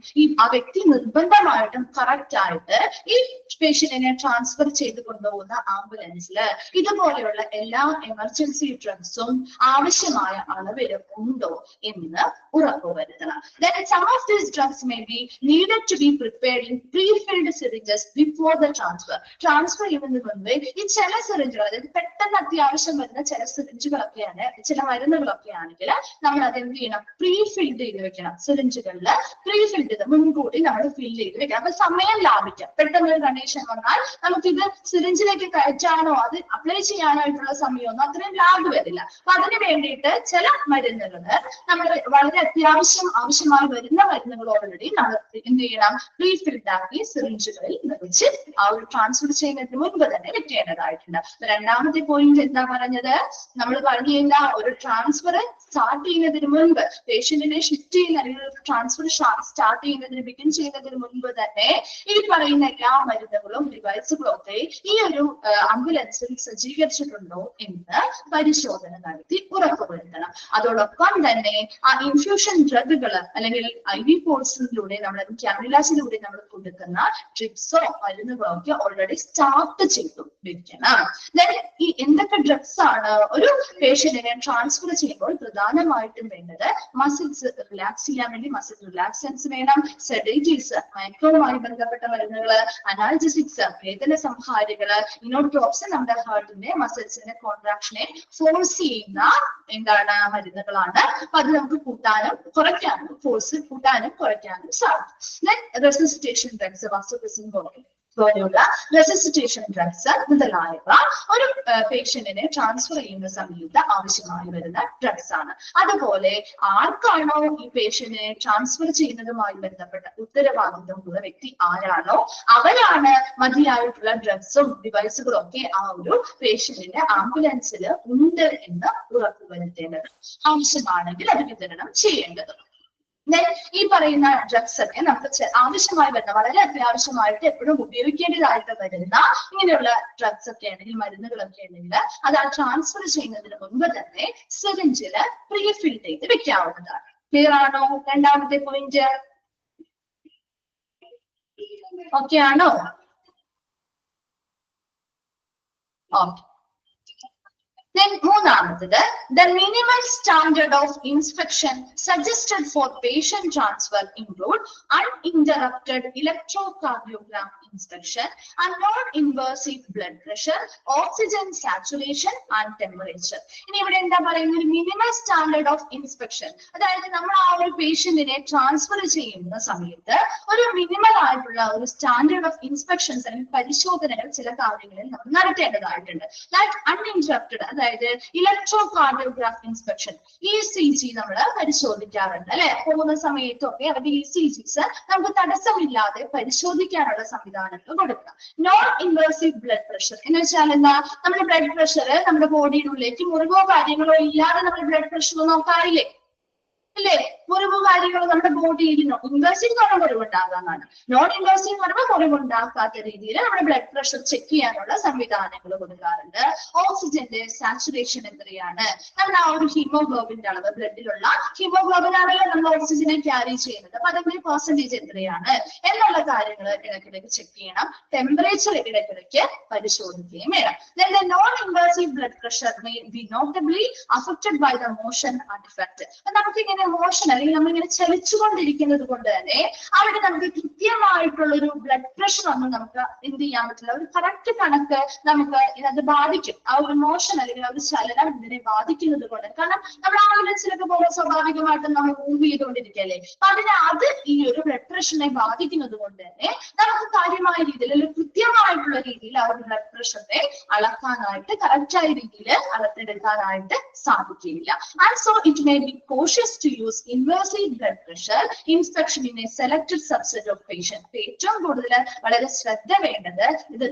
ആ വ്യക്തി നിർബന്ധമായിട്ടും കറക്റ്റ് ആയിട്ട് ഈ പേഷ്യന്റിനെ ട്രാൻസ്ഫർ ചെയ്ത് കൊണ്ടുപോകുന്ന ആംബുലൻസിൽ ഇതുപോലെയുള്ള എല്ലാ എമർജൻസി ഡ്രഗ്സും ആവശ്യമായ അളവിൽ ഉണ്ടോ എന്ന് ഉറപ്പുവരുത്തണം. Some of these drugs may be needed to be prepared in pre-filled syringes before the transfer. Transfer ചെയ്യുന്നതിന് മുൻപ് ഈ ചില സിറിഞ്ചുകൾ, അതായത് പെട്ടെന്ന് അത്യാവശ്യം വരുന്ന ചില സിറിഞ്ചുകളൊക്കെയാണ്, ചില മരുന്നുകളൊക്കെ ആണെങ്കിൽ നമ്മൾ അത് എന്ത് ചെയ്യണം? പ്രീ ഫിൽഡ് ചെയ്ത് വെക്കണം. സിറിഞ്ചുകളിൽ പ്രീ ഫിൽഡ് ചെയ്ത് മുൻകൂട്ടി നമ്മൾ ഫില്ല് ചെയ്ത് വെക്കണം. അപ്പൊ സമയം ലാഭിക്കാം. പെട്ടെന്ന് ഒരു കണ്ടീഷൻ വന്നാൽ നമുക്കിത് സിറിഞ്ചിലേക്ക് കയറ്റാനോ അത് അപ്ലൈ ചെയ്യാനായിട്ടുള്ള സമയമൊന്നും അത്രയും ലാഭ് വരില്ല. അപ്പൊ അതിന് വേണ്ടിയിട്ട് ചില മരുന്നുകൾ നമ്മൾ വളരെ ആവശ്യമായി വരുന്ന മരുന്നുകൾ ഓൾറെഡി നമ്മൾ എന്ത് ചെയ്യണം? പ്രീ ഫിൽഡ് ആക്കി സിറിഞ്ചുകളിൽ നിറച്ച് ആ ഒരു ട്രാൻസ്ഫർ ചെയ്യുന്നതിന് മുൻപ് തന്നെ വെക്കേണ്ടതായിട്ടുണ്ട്. രണ്ടാമത്തെ പോയിന്റ് എന്താ പറഞ്ഞത്? നമ്മൾ പറഞ്ഞു കഴിഞ്ഞാൽ ഒരു ട്രാൻസ്ഫർ സ്റ്റാർട്ട് ചെയ്യുന്നതിന് മുൻപ്, പേഷ്യന്റിനെ ഷിഫ്റ്റ് ചെയ്യുന്ന അല്ലെങ്കിൽ ട്രാൻസ്ഫർ സ്റ്റാർട്ട് ചെയ്യുന്നതിന് ബിഗിൻ ചെയ്യുന്നതിന് മുൻപ് തന്നെ ഈ പറയുന്ന എല്ലാ മരുന്നുകളും ഡിവൈസുകളും ഒക്കെ ഈ ഒരു ആംബുലൻസിൽ സജ്ജീകരിച്ചിട്ടുണ്ടോ എന്ന് പരിശോധന നടത്തി ഉറപ്പുവരുത്തണം. അതോടൊപ്പം തന്നെ ആ ഇൻഫ്യൂഷൻ ഡ്രഗുകൾ അല്ലെങ്കിൽ IV പോർട്സിലൂടെ നമ്മൾ ക്യാനുലാസിലൂടെ നമ്മൾ കൊടുക്കുന്ന ട്രിപ്സോ മരുന്നുകളോ ഒക്കെ ഓൾറെഡി സ്റ്റാർട്ട് ചെയ്തു വെക്കണം. ഈ എന്തൊക്കെ ഡ്രഗ്സ് ആണ് ഒരു പേഷ്യന്റിനെ ട്രാൻസ്ഫർ ചെയ്യുമ്പോൾ പ്രധാനമായിട്ടും വേണ്ടത്? മസിൽസ് റിലാക്സ് ചെയ്യാൻ വേണ്ടി മസിൽ റിലാക്സൻസ് വേണം, സെഡേറ്റീവ്സ് മയക്കവുമായി ബന്ധപ്പെട്ട മരുന്നുകൾ, അനാൽജസിക്സ് വേദന സംഹാരികള്, ഇനോട്രോപ്സ് നമ്മുടെ ഹാർട്ടിന്റെ മസിൽസിന്റെ കോൺട്രാക്ഷനെ ഫോഴ്സ് ചെയ്യുന്ന എന്താണ് മരുന്നുകളാണ്. അപ്പൊ അത് നമുക്ക് കൂട്ടാനും കുറയ്ക്കാനും, ഫോഴ്സ് കൂട്ടാനും കുറയ്ക്കാനും സാധിക്കും. റെസിസ്റ്റേഷൻ ഡ്രഗ്സ്, വാസോപ്രസിൻ പോലെ പോലെയുള്ള റെസിസിറ്റേഷൻ ഡ്രഗ്സ് മുതലായവ ഒരു പേഷ്യന്റിനെ ട്രാൻസ്ഫർ ചെയ്യുന്ന സമയത്ത് ആവശ്യമായി വരുന്ന ഡ്രഗ്സ് ആണ്. അതുപോലെ ആർക്കാണോ ഈ പേഷ്യന്റിനെ ട്രാൻസ്ഫർ ചെയ്യുന്നതുമായി ബന്ധപ്പെട്ട ഉത്തരവാദിത്വമുള്ള വ്യക്തി ആരാണോ അവരാണ് മതിയായിട്ടുള്ള ഡ്രഗ്സും ഡിവൈസുകളും ഒക്കെ ആ ഒരു പേഷ്യന്റിന്റെ ആംബുലൻസിൽ ഉണ്ട് എന്ന് ഉറപ്പുവരുത്തേണ്ടത് ആവശ്യമാണെങ്കിൽ അത് വിതരണം ചെയ്യേണ്ടത്. ഈ പറയുന്ന ഡ്രഗ്സ് ഒക്കെ നമുക്ക് ആവശ്യമായി വരുന്ന വളരെ അത്യാവശ്യമായിട്ട് എപ്പോഴും ഉപയോഗിക്കേണ്ടതായിട്ട് വരുന്ന ഇങ്ങനെയുള്ള ഡ്രഗ്സ് ഒക്കെ ആണെങ്കിൽ മരുന്നുകളൊക്കെ ഉണ്ടെങ്കിൽ അത് ആ ട്രാൻസ്ഫർ ചെയ്യുന്നതിന് മുൻപ് തന്നെ സിറിഞ്ചില് പ്രീഫിൽ ചെയ്ത് വെക്കാവുന്നതാണ്. ക്ലിയർ ആണോ? രണ്ടാമത്തെ പോയിന്റ് ഓക്കെ ആണോ? ഓക്കെ. Then മൂന്നാമത്തത് the minimal standard of inspection suggested for patient transfer include uninterrupted electrocardiogram inspection and non-invasive blood pressure, oxygen saturation and temperature. ഇനി ഇവിടെ എന്താ പറയുന്നത്? Minimal standard of inspection. അതായത് നമ്മൾ ആ ഒരു പേഷ്യന്റിനെ ട്രാൻസ്ഫർ ചെയ്യുന്ന സമയത്ത് ഒരു മിനിമൽ ആയിട്ടുള്ള ഒരു സ്റ്റാൻഡേർഡ് ഓഫ് ഇൻസ്പെക്ഷൻസ് അല്ലെങ്കിൽ പരിശോധനകൾ ചില കാര്യങ്ങളിൽ നമ്മൾ നടത്തേണ്ടതായിട്ടുണ്ട്. ലൈക്ക് അൺഇൻറ്ററപ്റ്റഡ്, അതായത് ഇലക്ട്രോകാർഡിയോഗ്രാഫ് ഇൻസ്പെക്ഷൻ, ECG നമ്മൾ പരിശോധിക്കാറുണ്ട് അല്ലെ? പോകുന്ന സമയത്തൊക്കെ അവരുടെ ECGs നമുക്ക് തടസ്സമില്ലാതെ പരിശോധിക്കാനുള്ള സംവിധാനങ്ങൾ കൊടുക്കുക. നോൺ ഇൻവേസീവ് ബ്ലഡ് പ്രഷർ എന്ന് വെച്ചാൽ എന്താ? നമ്മുടെ ബ്ലഡ് പ്രഷർ നമ്മുടെ ബോഡിയിലുള്ളിലേക്ക് മുറിവോ കാര്യങ്ങളോ ഇല്ലാതെ നമ്മൾ ബ്ലഡ് പ്രഷർ നോക്കാറില്ലേ? അല്ലേ? മുറിവ് കാര്യങ്ങൾ നമ്മുടെ ബോഡിയിൽ ഇൻവേസീവ് എന്ന് പറഞ്ഞാൽ മുറിവുണ്ടാകാനാണ്. നോൺ ഇൻവേസീവ് എന്ന് പറയുമ്പോൾ മുറിവുണ്ടാക്കാത്ത രീതിയിൽ നമ്മുടെ ബ്ലഡ് പ്രഷർ ചെക്ക് ചെയ്യാനുള്ള സംവിധാനങ്ങൾ കൊടുക്കാറുണ്ട്. ഓക്സിജന്റെ സാച്ചുറേഷൻ എത്രയാണ്, നമ്മൾ ആ ഒരു ഹീമോഗ്ലോബിന്റെ അളവ്, ബ്ലഡിലുള്ള ഹീമോഗ്ലോബിൻ ആണല്ലോ നമ്മൾ ഓക്സിജനെ ക്യാരി ചെയ്യുന്നത്, അപ്പൊ അതിന്റെ പെർസെന്റേജ് എത്രയാണ് എന്നുള്ള കാര്യങ്ങൾ ഇടയ്ക്കിടയ്ക്ക് ചെക്ക് ചെയ്യണം. ടെമ്പറേച്ചർ ഇടയ്ക്കിടയ്ക്ക് പരിശോധിക്കുകയും വേണം. Then the non-invasive blood pressure may be notably affected by the motion artifact. നമുക്ക് ഇങ്ങനെ മോഷൻ അല്ലെങ്കിൽ നമ്മളിങ്ങനെ ചലിച്ചുകൊണ്ടിരിക്കുന്നത് കൊണ്ട് തന്നെ അവിടെ നമുക്ക് കൃത്യമായിട്ടുള്ള ഒരു ബ്ലഡ് പ്രഷർ ഒന്നും നമുക്ക് എന്ത് ചെയ്യാൻ പറ്റില്ല. ഒരു കറക്റ്റ് കണക്ക് നമുക്ക് ഇത് ബാധിക്കും. ആ ഒരു മോഷൻ അല്ലെങ്കിൽ ആ ഒരു ചലനം ഇതിനെ ബാധിക്കുന്നത് കൊണ്ട്. കാരണം നമ്മൾ ആംബുലൻസിലൊക്കെ പോകുമ്പോൾ സ്വാഭാവികമായിട്ടും നമ്മൾ മൂവ് ചെയ്തുകൊണ്ടിരിക്കുകയല്ലേ. അപ്പൊ അത് ഈ ഒരു ബ്ലഡ് പ്രഷറിനെ ബാധിക്കുന്നത് കൊണ്ട് തന്നെ നമുക്ക് കാര്യമായ രീതിയിൽ അല്ലെങ്കിൽ കൃത്യമായിട്ടുള്ള രീതിയിൽ ആ ഒരു ബ്ലഡ് പ്രഷറിനെ അളക്കാനായിട്ട് കറക്റ്റായ രീതിയിൽ അളത്തെടുക്കാനായിട്ട് സാധിക്കില്ല. And so it may be cautious to use invasive blood pressure inspection in a selected subset of patients. ഏറ്റവും കൂടുതൽ വളരെ ശ്രദ്ധ വേണ്ടത് ഇത്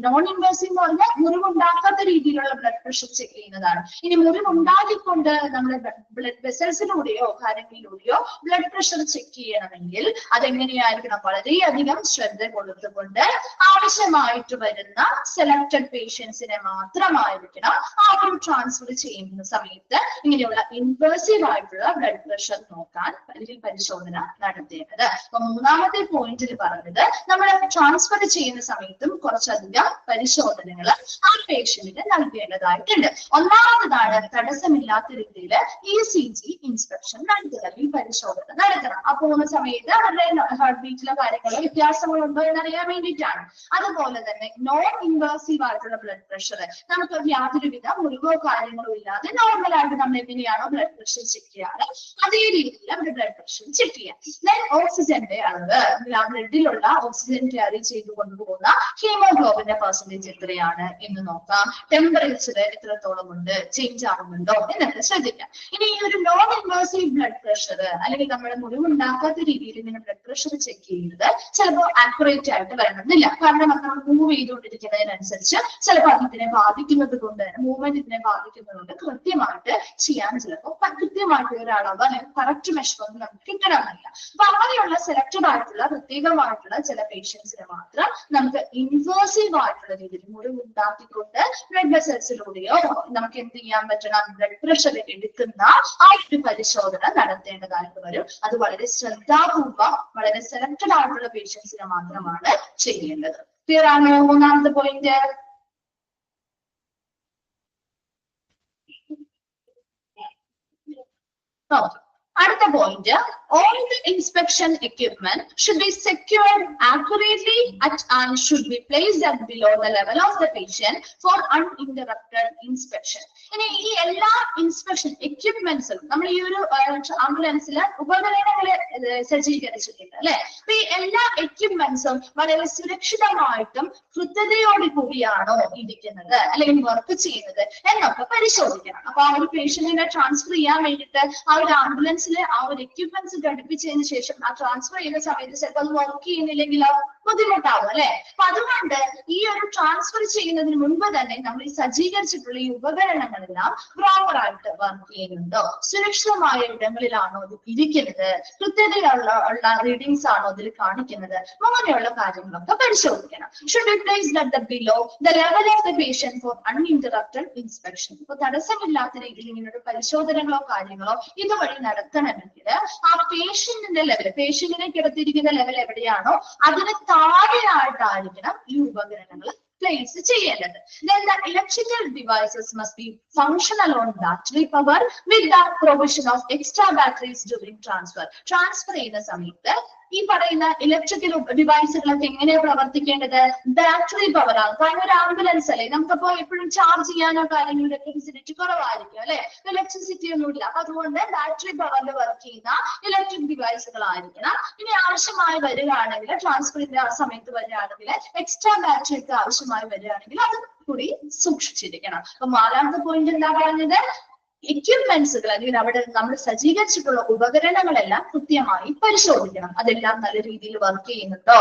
നോൺ ഇൻവേസീവ് എന്ന് പറഞ്ഞാൽ മുറിവുണ്ടാക്കാത്ത രീതിയിലുള്ള ബ്ലഡ് പ്രഷർ ചെക്ക് ചെയ്യുന്നതാണ്. ഇനി മുറിവുണ്ടാക്കിക്കൊണ്ട് നമ്മുടെ ബ്ലഡ് വെസൽസിലൂടെയോ കാര്യങ്ങളിലൂടെയോ ബ്ലഡ് പ്രഷർ ചെക്ക് ചെയ്യണമെങ്കിൽ അതെങ്ങനെയായിരിക്കണം? വളരെയധികം ശ്രദ്ധ കൊടുത്തുകൊണ്ട് ആവശ്യമായിട്ട് വരുന്ന സെലക്ടഡ് പേഷ്യൻസിനെ മാത്രമായിരിക്കണം ആ ഒരു ട്രാൻസ്ഫർ ചെയ്യുന്ന സമയത്ത് ഇങ്ങനെയുള്ള ഇൻവേസീവ് ആയിട്ടുള്ള ബ്ലഡ് പ്രഷർ നോക്കാൻ അല്ലെങ്കിൽ പരിശോധന നടത്തേണ്ടത്. അപ്പൊ മൂന്നാമത്തെ പോയിന്റിൽ പറഞ്ഞത് നമ്മൾ ട്രാൻസ്ഫർ ചെയ്യുന്ന സമയത്തും കുറച്ചധികം പരിശോധനകൾ ആ പേഷ്യന്റിന് നൽകേണ്ടതായിട്ടുണ്ട്. ഒന്നാമതാണ് തടസ്സമില്ലാത്ത രീതിയിൽ ECG ഇൻസ്പെക്ഷൻ നടത്തുക അല്ലെങ്കിൽ പരിശോധന നടത്തണം. ആ പോകുന്ന സമയത്ത് അവരുടെ ഹാർട്ട് ബീറ്റിലെ കാര്യങ്ങളോ വ്യത്യാസങ്ങളുണ്ടോ എന്നറിയാൻ വേണ്ടിയിട്ടാണ്. അതുപോലെ തന്നെ നോൺ ഇൻവേസീവ് ആയിട്ടുള്ള ബ്ലഡ് പ്രഷർ നമുക്ക് യാതൊരുവിധ മുറിവോ കാര്യങ്ങളോ ഇല്ലാതെ നോർമലായിട്ട് നമ്മൾ എങ്ങനെയാണോ ബ്ലഡ് പ്രഷർ ചെക്ക് ചെയ്യാറ് അതേ രീതിയിൽ അവരുടെ ബ്ലഡ് പ്രഷർ ചെക്ക് ചെയ്യാം. ഓക്സിജന്റെ അളവ്, ബ്ലഡിലുള്ള ഓക്സിജൻ ക്യാരി ചെയ്തു കൊണ്ടുപോകുന്ന ഹീമോഗ്ലോബിന്റെ പെർസെന്റേജ് എത്രയാണ് എന്ന് നോക്കാം. ടെമ്പറേച്ചർ എത്രത്തോളം ഉണ്ട്, ചേഞ്ച് ആവുന്നുണ്ടോ എന്നൊക്കെ ശ്രദ്ധിക്കാം. ഇനി ഈ ഒരു നോൺ ഇൻവേസീവ് ബ്ലഡ് പ്രഷർ അല്ലെങ്കിൽ നമ്മുടെ മുറിവുണ്ടാക്കാത്ത രീതിയിൽ ഇങ്ങനെ ബ്ലഡ് പ്രഷർ ചെക്ക് ചെയ്യുന്നത് ചിലപ്പോൾ ആക്യുറേറ്റ് ആയിട്ട് വരണമെന്നില്ല. കാരണം നമ്മൾ മൂവ് ചെയ്തുകൊണ്ടിരിക്കുന്നതിനനുസരിച്ച് ചിലപ്പോൾ അതിനെ ബാധിക്കുന്നത് കൊണ്ട് തന്നെ മൂവ്മെന്റ് ഇതിനെ ബാധിക്കുന്നത് കൊണ്ട് കൃത്യമായിട്ട് ചെയ്യാൻ ചിലപ്പോൾ കൃത്യമായിട്ടുള്ള ഒരു അളവ് അല്ലെങ്കിൽ കറക്റ്റ് മെഷർമെന്റ് നമുക്ക് കിട്ടണമെന്നില്ല. അപ്പൊ അങ്ങനെയുള്ള സെലക്റ്റഡ് ആയിട്ടുള്ള പ്രത്യേകമായിട്ടുള്ള ചില പേഷ്യൻസിന് മാത്രം നമുക്ക് ഇൻവേസീവ് ആയിട്ടുള്ള രീതിയിൽ മുറിവുണ്ടാക്കിക്കൊണ്ട് ബ്ലഡ് വെസൽസിലൂടെയോ നമുക്ക് എന്ത് ചെയ്യാൻ പറ്റണം? ബ്ലഡ് പ്രഷർ എടുക്കുന്ന ആ ഒരു പരിശോധന നടത്തേണ്ടതായിട്ട് വരും. അത് വളരെ ശ്രദ്ധാപൂർവം വളരെ സെലക്റ്റഡ് ആയിട്ടുള്ള പേഷ്യൻസിന് മാത്രമാണ് ചെയ്യേണ്ടത്. ക്ലിയർ ആണോ? മൂന്നാമത്തെ പോയിന്റ്. അടുത്ത point all the inspection equipment should be secured accurately and should be placed at below the level of the patient for uninterrupted inspection. ഇനി ഈ എല്ലാ ഇൻസ്പെക്ഷൻ എക്യുപ്മെന്റ്സും നമ്മൾ ഈ ഒരു ആംബുലൻസിലെ ഉപകരണങ്ങളെ സജ്ജീകരിച്ചിട്ടുണ്ട് അല്ലെ. അപ്പൊ ഈ എല്ലാ എക്യുപ്മെന്റ്സും വളരെ സുരക്ഷിതമായിട്ടും കൃത്യതയോട് കൂടിയാണോ ഇരിക്കുന്നത് അല്ലെങ്കിൽ വർക്ക് ചെയ്യുന്നത് എന്നൊക്കെ പരിശോധിക്കണം. അപ്പൊ ആ ഒരു പേഷ്യന്റിനെ ട്രാൻസ്ഫർ ചെയ്യാൻ വേണ്ടിയിട്ട് ആ ഒരു ആംബുലൻസിലെ ആ ഒരു എക്യുപ്മെന്റ്സ് ഘടിപ്പിച്ചതിന് ശേഷം ആ ട്രാൻസ്ഫർ ചെയ്യുന്ന സമയത്ത് ചിലപ്പോൾ അത് വർക്ക് ചെയ്യുന്നില്ലെങ്കിലോ ബുദ്ധിമുട്ടാവും അല്ലെ. അപ്പൊ അതുകൊണ്ട് ഈ ഒരു ട്രാൻസ്ഫർ ചെയ്യുന്നതിന് മുൻപ് തന്നെ നമ്മൾ ഈ സജ്ജീകരിച്ചിട്ടുള്ള ഈ ഉപകരണങ്ങളെല്ലാം പ്രോപ്പർ ആയിട്ട് വർക്ക് ചെയ്യുന്നുണ്ടോ, സുരക്ഷിതമായ ഇടങ്ങളിലാണോ അത് ഇരിക്കുന്നത്, കൃത്യതയുള്ള റീഡിങ്സ് ആണോ അതിൽ കാണിക്കുന്നത്, അങ്ങനെയുള്ള കാര്യങ്ങളൊക്കെ പരിശോധിക്കണം. Should be placed at the below the level of the patient for uninterrupted inspection. ഇപ്പൊ തടസ്സമില്ലാത്ത രീതിയിൽ ഇങ്ങനെയുള്ള പരിശോധനകളോ കാര്യങ്ങളോ ഇതുവഴി നടത്തണമെങ്കിൽ ആ പേഷ്യന്റിന്റെ ലെവൽ, പേഷ്യന്റിനെ കിടത്തിയിരിക്കുന്ന ലെവൽ എവിടെയാണോ അതിന് താഴെയായിട്ടായിരിക്കണം ഈ ഉപകരണങ്ങൾ place ചെയ്യേണ്ടത്. Then the electrical devices must be functional on battery power with the provision of extra batteries during transfer. Transfer ചെയ്യുന്ന സമയത്ത് ഈ പറയുന്ന ഇലക്ട്രിക്കൽ ഡിവൈസുകളൊക്കെ എങ്ങനെയാ പ്രവർത്തിക്കേണ്ടത്? ബാറ്ററി പവർ ആണ്. കാരണം ഒരു ആംബുലൻസ് അല്ലേ, നമുക്കപ്പോ എപ്പോഴും ചാർജ് ചെയ്യാനോ കാര്യങ്ങളുടെ ഫെസിലിറ്റി കുറവായിരിക്കും അല്ലെ, ഇലക്ട്രിസിറ്റി ഒന്നും ഇല്ല. അപ്പൊ അതുകൊണ്ട് ബാറ്ററി പവറിൽ വർക്ക് ചെയ്യുന്ന ഇലക്ട്രിക് ഡിവൈസുകൾ ആയിരിക്കണം. ഇനി ആവശ്യമായി വരികയാണെങ്കിൽ ട്രാൻസ്ഫറിന്റെ സമയത്ത് വരികയാണെങ്കിൽ എക്സ്ട്രാ ബാറ്ററി ഒക്കെ ആവശ്യമായി വരികയാണെങ്കിൽ അത് കൂടി സൂക്ഷിച്ചിരിക്കണം. അപ്പൊ 4ാമത്തെ പോയിന്റ് എന്താ പറഞ്ഞത്? എക്യുപ്മെന്റ്സുകൾ അല്ലെങ്കിൽ അവിടെ നമ്മൾ സജ്ജീകരിച്ചിട്ടുള്ള ഉപകരണങ്ങളെല്ലാം കൃത്യമായി പരിശോധിക്കണം. അതെല്ലാം നല്ല രീതിയിൽ വർക്ക് ചെയ്യുന്നുണ്ടോ,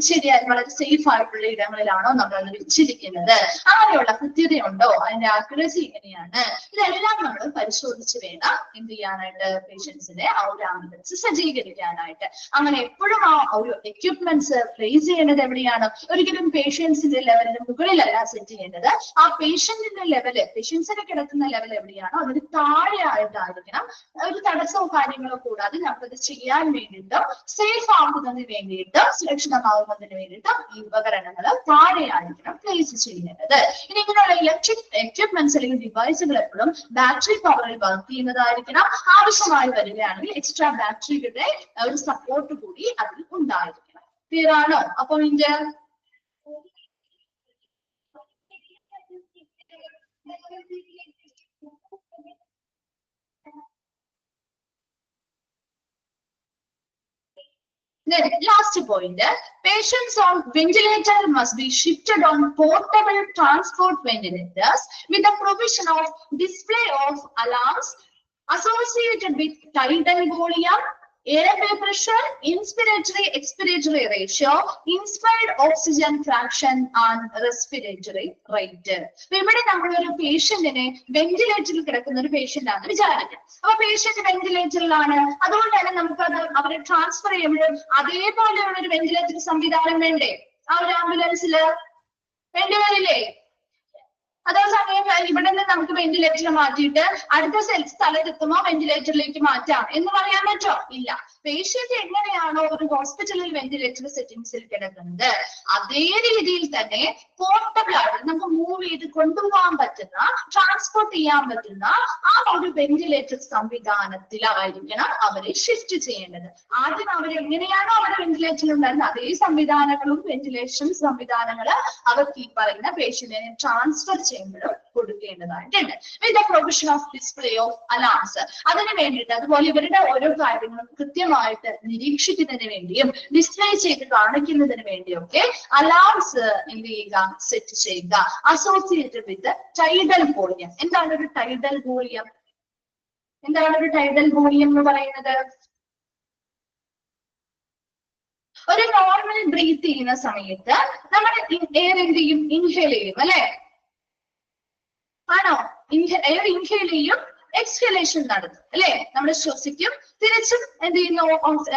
ശരിയായി വളരെ സേഫ് ആയിട്ടുള്ള ഇടങ്ങളിലാണോ നമ്മൾ അത് വെച്ചിരിക്കുന്നത്, അങ്ങനെയുള്ള കൃത്യതയുണ്ടോ, അതിന്റെ ആക്യുറസി എങ്ങനെയാണ്, ഇതെല്ലാം നമ്മൾ പരിശോധിച്ച് വേണം എന്ത് ചെയ്യാനായിട്ട് പേഷ്യൻസിനെ ആ ഒരു ആംബുലൻസ് സജ്ജീകരിക്കാനായിട്ട്. അങ്ങനെ എപ്പോഴും ആ ഒരു എക്യുപ്മെന്റ്സ് പ്ലേസ് ചെയ്യേണ്ടത് എവിടെയാണ്? ഒരിക്കലും പേഷ്യൻസിന്റെ ലെവലിന് മുകളിലല്ല സെറ്റ് ചെയ്യേണ്ടത്. ആ പേഷ്യന്റിന്റെ ലെവല്, പേഷ്യൻസിനെ കിടക്കുന്ന ലെവൽ എവിടെയാണോ അതിന് താഴെയായിട്ടായിരിക്കണം. ഒരു തടസ്സവും കാര്യങ്ങളോ കൂടാതെ നമുക്കത് ചെയ്യാൻ വേണ്ടിയിട്ടും സേഫ് ആകുന്നതിന് വേണ്ടിയിട്ടും സുരക്ഷിതമാകുന്നതിന് വേണ്ടിയിട്ടും ഈ ഉപകരണങ്ങൾ താഴെയായിരിക്കണം പ്ലേസ് ചെയ്യേണ്ടത്. ഇനി ഇങ്ങനെയുള്ള ഇലക്ട്രിക് എക്യുപ്മെന്റ്സ് അല്ലെങ്കിൽ ഡിവൈസുകൾ എപ്പോഴും ബാറ്ററി പവറിൽ വർക്ക് ചെയ്യുന്നതായിരിക്കണം. ആവശ്യമായി വരികയാണെങ്കിൽ എക്സ്ട്രാ ബാറ്ററിയുടെ ഒരു സപ്പോർട്ട് കൂടി അതിൽ ഉണ്ടായിരിക്കണം. ക്ലിയർ ആണോ? അപ്പോൾ ഇതിന്റെ then last point, patients on ventilator must be shifted on portable transport ventilators with the provision of display of alarms associated with tidal volume, airway pressure, inspiratory expiratory ratio, inspired oxygen fraction and respiratory rate. ഇവിടെ നമ്മൾ ഒരു പേഷ്യന്റിനെ വെന്റിലേറ്ററിൽ കിടക്കുന്ന ഒരു patient ആണ് വിചാരിക്കുക. അപ്പൊ patient വെന്റിലേറ്ററിലാണ്, അതുകൊണ്ട് തന്നെ നമുക്ക് അത് അവരെ ട്രാൻസ്ഫർ ചെയ്യുമ്പോഴും അതേപോലെയുള്ള ഒരു വെന്റിലേറ്റർ സംവിധാനം വേണ്ടേ ആ ഒരു ആംബുലൻസില്? വേണ്ടിവരില്ലേ? അതേസമയം ഇവിടെ നിന്ന് നമുക്ക് വെന്റിലേറ്റർ മാറ്റിയിട്ട് അടുത്ത സ്ഥലത്തെത്തുമ്പോൾ വെന്റിലേറ്ററിലേക്ക് മാറ്റാം എന്ന് പറയാൻ പറ്റോ? ഇല്ല. പേഷ്യന്റ് എങ്ങനെയാണോ ഒരു ഹോസ്പിറ്റലിൽ വെന്റിലേറ്റർ സെറ്റിംഗ്സിൽ കിടക്കുന്നത് അതേ രീതിയിൽ തന്നെ പോർട്ടബിൾ ആയിട്ട് നമുക്ക് മൂവ് ചെയ്ത് കൊണ്ടുപോകാൻ പറ്റുന്ന, ട്രാൻസ്പോർട്ട് ചെയ്യാൻ പറ്റുന്ന ആ ഒരു വെന്റിലേറ്റർ സംവിധാനത്തിലായിരിക്കണം അവരെ ഷിഫ്റ്റ് ചെയ്യേണ്ടത്. ആദ്യം അവരെങ്ങനെയാണോ അവരുടെ വെന്റിലേറ്ററിൽ ഉണ്ടായിരുന്നത് അതേ സംവിധാനങ്ങളും വെന്റിലേഷൻ സംവിധാനങ്ങള് അവർക്ക് ഈ പറയുന്ന പേഷ്യന്റിനെ ട്രാൻസ്ഫർ ചെയ്യുമ്പോഴും കൊടുക്കേണ്ടതായിട്ടുണ്ട്. With the provision of display of alarms, അതിന് വേണ്ടിയിട്ട് അതുപോലെ ഇവരുടെ ഓരോ കാര്യങ്ങളും കൃത്യമായിട്ട് നിരീക്ഷിക്കുന്നതിന് വേണ്ടിയും ഡിസ്പ്ലേ ചെയ്ത് കാണിക്കുന്നതിന് വേണ്ടിയൊക്കെ അലാംസ് എന്ത് ചെയ്യുക? സെറ്റ് ചെയ്യുക. Associated with tidal volume. എന്താണ് ഒരു ടൈഡൽ വോളിയം? എന്താണ് ഒരു ടൈഡൽ വോളിയം എന്ന് പറയുന്നത്? ഒരു നോർമൽ ബ്രീത്ത് ചെയ്യുന്ന സമയത്ത് നമ്മൾ എയർ എന്ത് ചെയ്യും? ഇൻഹേൽ ചെയ്യും അല്ലെ? ആണോ? എയർ ഇൻഹേൽ ചെയ്യും, എക്സ്ഹലേഷൻ നടത്തും അല്ലെ? നമ്മൾ ശ്വസിക്കും, തിരിച്ചും എന്ത് ചെയ്യുന്നു?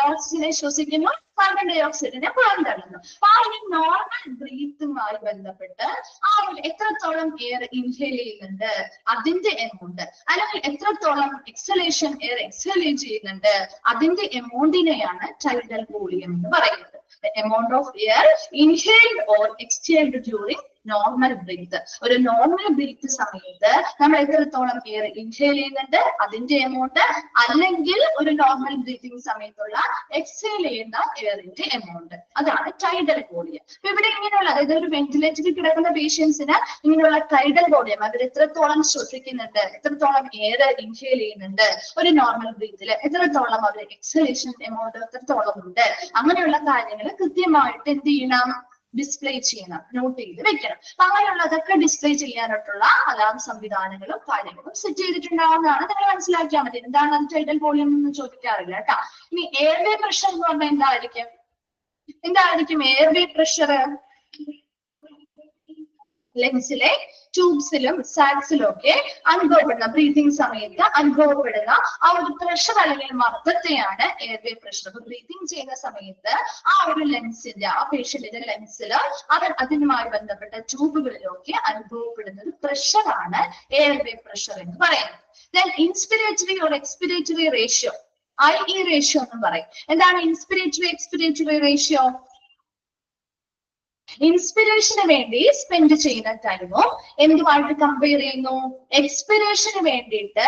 ഓക്സിജനെ ശ്വസിക്കുന്നു, കാർബൺ ഡൈ ഓക്സൈഡിനെ പുറന്തള്ളുന്നു. അപ്പൊ ആ ഒരു നോർമൽ ബ്രീത്തുമായി ബന്ധപ്പെട്ട് ആ ഒരു എത്രത്തോളം എയർ ഇൻഹേൽ ചെയ്യുന്നുണ്ട് അതിന്റെ എമൗണ്ട്, അല്ലെങ്കിൽ എത്രത്തോളം എക്സലേഷൻ എയർ എക്സലേറ്റ് ചെയ്യുന്നുണ്ട് അതിന്റെ എമൗണ്ടിനെയാണ് ടൈഡൽ വോളിയം എന്ന് പറയുന്നത്. The amount of air inhaled or exhaled during normal breath. ഒരു നോർമൽ ബ്രീത്ത് സമയത്ത് നമ്മൾ എത്രത്തോളം എയർ ഇൻഹേൽ ചെയ്യുന്നുണ്ട് അതിന്റെ എമൗണ്ട്, അല്ലെങ്കിൽ ഒരു നോർമൽ ബ്രീത്തിങ് സമയത്തുള്ള എക്സേൽ ചെയ്യുന്ന എയറിന്റെ എമൗണ്ട്, അതാണ് ടൈഡൽ വോളിയം. അപ്പൊ ഇവിടെ ഇങ്ങനെയുള്ള, അതായത് ഒരു വെന്റിലേറ്ററിൽ കിടക്കുന്ന പേഷ്യൻസിന് ഇങ്ങനെയുള്ള ടൈഡൽ വോളിയം, അവർ എത്രത്തോളം ശ്വസിക്കുന്നുണ്ട്, എത്രത്തോളം എയർ ഇൻഹേൽ ചെയ്യുന്നുണ്ട്, ഒരു നോർമൽ ബ്രീത്തിൽ എത്രത്തോളം അവർ എക്സലേഷൻ എമൗണ്ട് എത്രത്തോളം ഉണ്ട്, അങ്ങനെയുള്ള കാര്യങ്ങൾ കൃത്യമായിട്ട് എന്ത് ചെയ്യണം, ഡിസ്പ്ലേ ചെയ്യണം, നോട്ട് ചെയ്ത് വെക്കണം. അപ്പൊ അങ്ങനെയുള്ളതൊക്കെ ഡിസ്പ്ലേ ചെയ്യാനായിട്ടുള്ള അലാം സംവിധാനങ്ങളും കാര്യങ്ങളും സെറ്റ് ചെയ്തിട്ടുണ്ടാവുന്നതാണ്. നിങ്ങൾ മനസ്സിലാക്കിയാൽ മതി. എന്താണ് ടൈഡൽ വോളിയം എന്ന് ചോദിക്കാറില്ല കേട്ടോ. ഇനി എയർവേ പ്രഷർ എന്ന് പറഞ്ഞാൽ എന്തായിരിക്കും? എന്തായിരിക്കും എയർവേ പ്രഷർ? ലങ്സിലെ ട്യൂബ്സിലും സാക്സിലും ഒക്കെ അനുഭവപ്പെടുന്ന, ബ്രീതിങ് സമയത്ത് അനുഭവപ്പെടുന്ന ആ ഒരു പ്രഷർ അല്ലെങ്കിൽ മർദ്ദത്തെയാണ് എയർവേ പ്രഷർ. അപ്പൊ ബ്രീതിങ് ചെയ്യുന്ന സമയത്ത് ആ ഒരു ലങ്സിന്റെ, ആ പേഷ്യന്റിന്റെ ലങ്സില് അതിനുമായി ബന്ധപ്പെട്ട ട്യൂബുകളിലൊക്കെ അനുഭവപ്പെടുന്ന ഒരു പ്രഷറാണ് എയർവേ പ്രഷർ എന്ന് പറയുന്നത്. Then inspiratory or expiratory ratio, IE ratio എന്ന് പറയും. എന്താണ് ഇൻസ്പിരേറ്ററി എക്സ്പിരേറ്ററി റേഷ്യോ? ഇൻസ്പിരേഷന് വേണ്ടി സ്പെൻഡ് ചെയ്യുന്ന ടൈമും എന്തുമായിട്ട് കമ്പയർ ചെയ്യുന്നു? എക്സ്പിരേഷന് വേണ്ടിയിട്ട്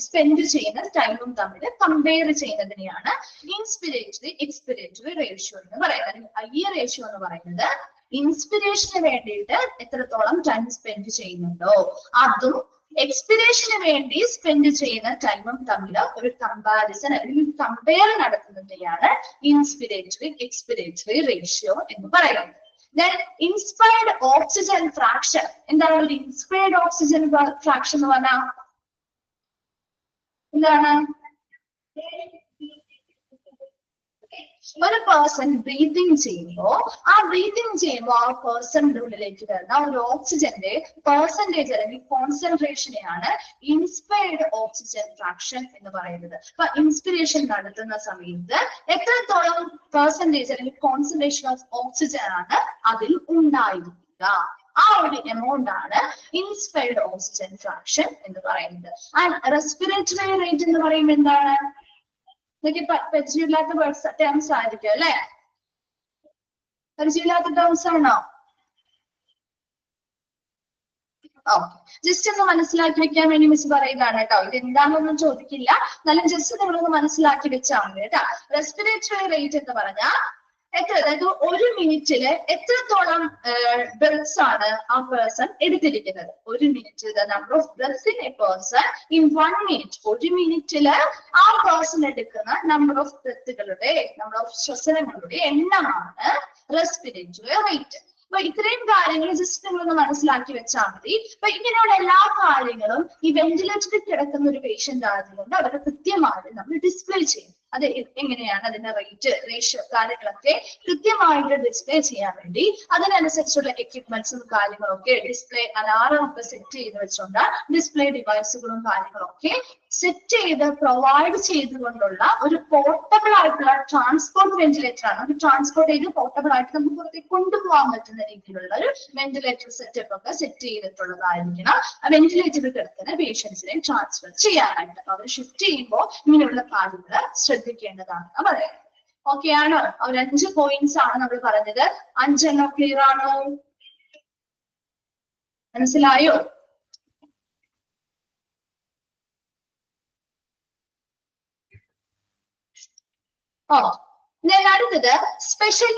സ്പെൻഡ് ചെയ്യുന്ന ടൈമും തമ്മിൽ കമ്പയർ ചെയ്യുന്നതിനെയാണ് ഇൻസ്പിരേറ്ററി എക്സ്പിരേറ്ററി റേഷ്യോ എന്ന് പറയുന്നത്. IE റേഷ്യോ എന്ന് പറയുന്നത് ഇൻസ്പിരേഷന് വേണ്ടിയിട്ട് എത്രത്തോളം ടൈം സ്പെൻഡ് ചെയ്യുന്നുണ്ടോ അതും എക്സ്പിരേഷന് വേണ്ടി സ്പെൻഡ് ചെയ്യുന്ന ടൈമും തമ്മിൽ ഒരു കമ്പാരിസൺ അല്ലെങ്കിൽ കമ്പയർ നടത്തുന്നതിനെയാണ് ഇൻസ്പിരേറ്ററി എക്സ്പിരേറ്ററി റേഷ്യോ എന്ന് പറയുന്നത്. Then inspired oxygen fraction, എന്താണ് ഒരു ഇൻസ്പയർഡ് ഓക്സിജൻ ഫ്രാക്ഷൻ എന്ന് പറഞ്ഞാൽ? എന്താണ്? ഒരു പേഴ്സൺ ബ്രീതിങ് ചെയ്യുമ്പോൾ ആ പേഴ്സണിന്റെ ഉള്ളിലേക്ക് വരുന്ന ഒരു ഓക്സിജന്റെ പെർസെന്റേജ് അല്ലെങ്കിൽ കോൺസെൻട്രേഷനെയാണ് ഇൻസ്പയർഡ് ഓക്സിജൻ ഫ്രാക്ഷൻ എന്ന് പറയുന്നത്. അപ്പൊ ഇൻസ്പിരേഷൻ നടത്തുന്ന സമയത്ത് എത്രത്തോളം പെർസെന്റേജ് അല്ലെങ്കിൽ കോൺസെൻട്രേഷൻ ഓഫ് ഓക്സിജൻ ആണ് അതിൽ ഉണ്ടായിരിക്കുക, ആ ഒരു എമൗണ്ട് ആണ് ഇൻസ്പയർഡ് ഓക്സിജൻ ഫ്രാക്ഷൻ എന്ന് പറയുന്നത്. ആൻഡ് റെസ്പിറേറ്ററി റേറ്റ് എന്ന് പറയുമ്പോൾ എന്താണ്? ഇതൊക്കെ പരിചയമില്ലാത്ത ടേംസ് ആയിരിക്കും അല്ലെ? പരിചയമില്ലാത്ത ടേംസ് ആണോ? ഓക്കെ, ജസ്റ്റ് ഒന്ന് മനസ്സിലാക്കി വെക്കാൻ വേണ്ടി മിസ് പറയുന്നതാണ് കേട്ടോ. ഇത് എന്താണെന്നൊന്നും ചോദിക്കില്ല, എന്നാലും ജസ്റ്റ് നിങ്ങളൊന്ന് മനസ്സിലാക്കി വെച്ചാൽ മതി കേട്ടോ. റെസ്പിറേറ്ററി റേറ്റ് എന്ന് പറഞ്ഞാൽ അതായത് ഒരു മിനിറ്റില് എത്രത്തോളം ബ്രെത്ത്സ് ആണ് ആ പേഴ്സൺ എടുത്തിരിക്കുന്നത്. ഒരു minute, the number of breaths in A person in 1 minute. ഒരു മിനിറ്റില് ആ പേഴ്സൺ എടുക്കുന്ന നമ്പർ ഓഫ് ബ്രെത്തുകളുടെ, നമ്പർ ഓഫ് ശ്വസനങ്ങളുടെ എണ്ണമാണ് റെസ്പിറേറ്ററി റേറ്റ്. അപ്പൊ ഇത്രയും കാര്യങ്ങൾ ജസ്റ്റ് നിങ്ങളൊന്ന് മനസ്സിലാക്കി വെച്ചാൽ മതി. അപ്പൊ ഇങ്ങനെയുള്ള എല്ലാ കാര്യങ്ങളും ഈ വെന്റിലേറ്ററിൽ കിടക്കുന്ന ഒരു പേഷ്യന്റ് ആയതുകൊണ്ട് അവരെ കൃത്യമായിട്ട് നമ്മൾ ഡിസ്പ്ലേ ചെയ്യും. അത് എങ്ങനെയാണ് അതിന്റെ റേറ്റ്, റേഷ്യോ കാര്യങ്ങളൊക്കെ കൃത്യമായിട്ട് ഡിസ്പ്ലേ ചെയ്യാൻ വേണ്ടി അതിനനുസരിച്ചുള്ള എക്യുപ്മെന്റ്സും കാര്യങ്ങളൊക്കെ ഡിസ്പ്ലേ അലാറം ഒക്കെ സെറ്റ് ചെയ്ത് വെച്ചുകൊണ്ട് ഡിസ്പ്ലേ ഡിവൈസുകളും കാര്യങ്ങളൊക്കെ സെറ്റ് ചെയ്ത് പ്രൊവൈഡ് ചെയ്തുകൊണ്ടുള്ള ഒരു പോർട്ടബിൾ ആയിട്ടുള്ള ട്രാൻസ്പോർട്ട് വെന്റിലേറ്റർ ആണ്. അത് ട്രാൻസ്പോർട്ട് ചെയ്ത് പോർട്ടബിൾ ആയിട്ട് നമുക്ക് പുറത്തേക്ക് കൊണ്ടുപോകാൻ പറ്റുന്ന രീതിയിലുള്ള ഒരു വെന്റിലേറ്റർ സെറ്റപ്പ് ഒക്കെ സെറ്റ് ചെയ്തിട്ടുള്ളതായിരിക്കണം വെന്റിലേറ്ററിൽ കിടക്കുന്ന പേഷ്യൻസിനെ ട്രാൻസ്ഫർ ചെയ്യാനായിട്ട്. അവർ ഷിഫ്റ്റ് ചെയ്യുമ്പോൾ ഇങ്ങനെയുള്ള കാര്യങ്ങൾ ശ്രദ്ധിക്കേണ്ടതാണ് പറയാം. ഓക്കെ ആണോ? ഒരു 5 പോയിന്റ്സ് ആണ് നമ്മൾ പറഞ്ഞത്. 5 എണ്ണം ക്ലിയർ ആണോ? മനസ്സിലായോ? അടുത്തത് സ്പെഷ്യൽ.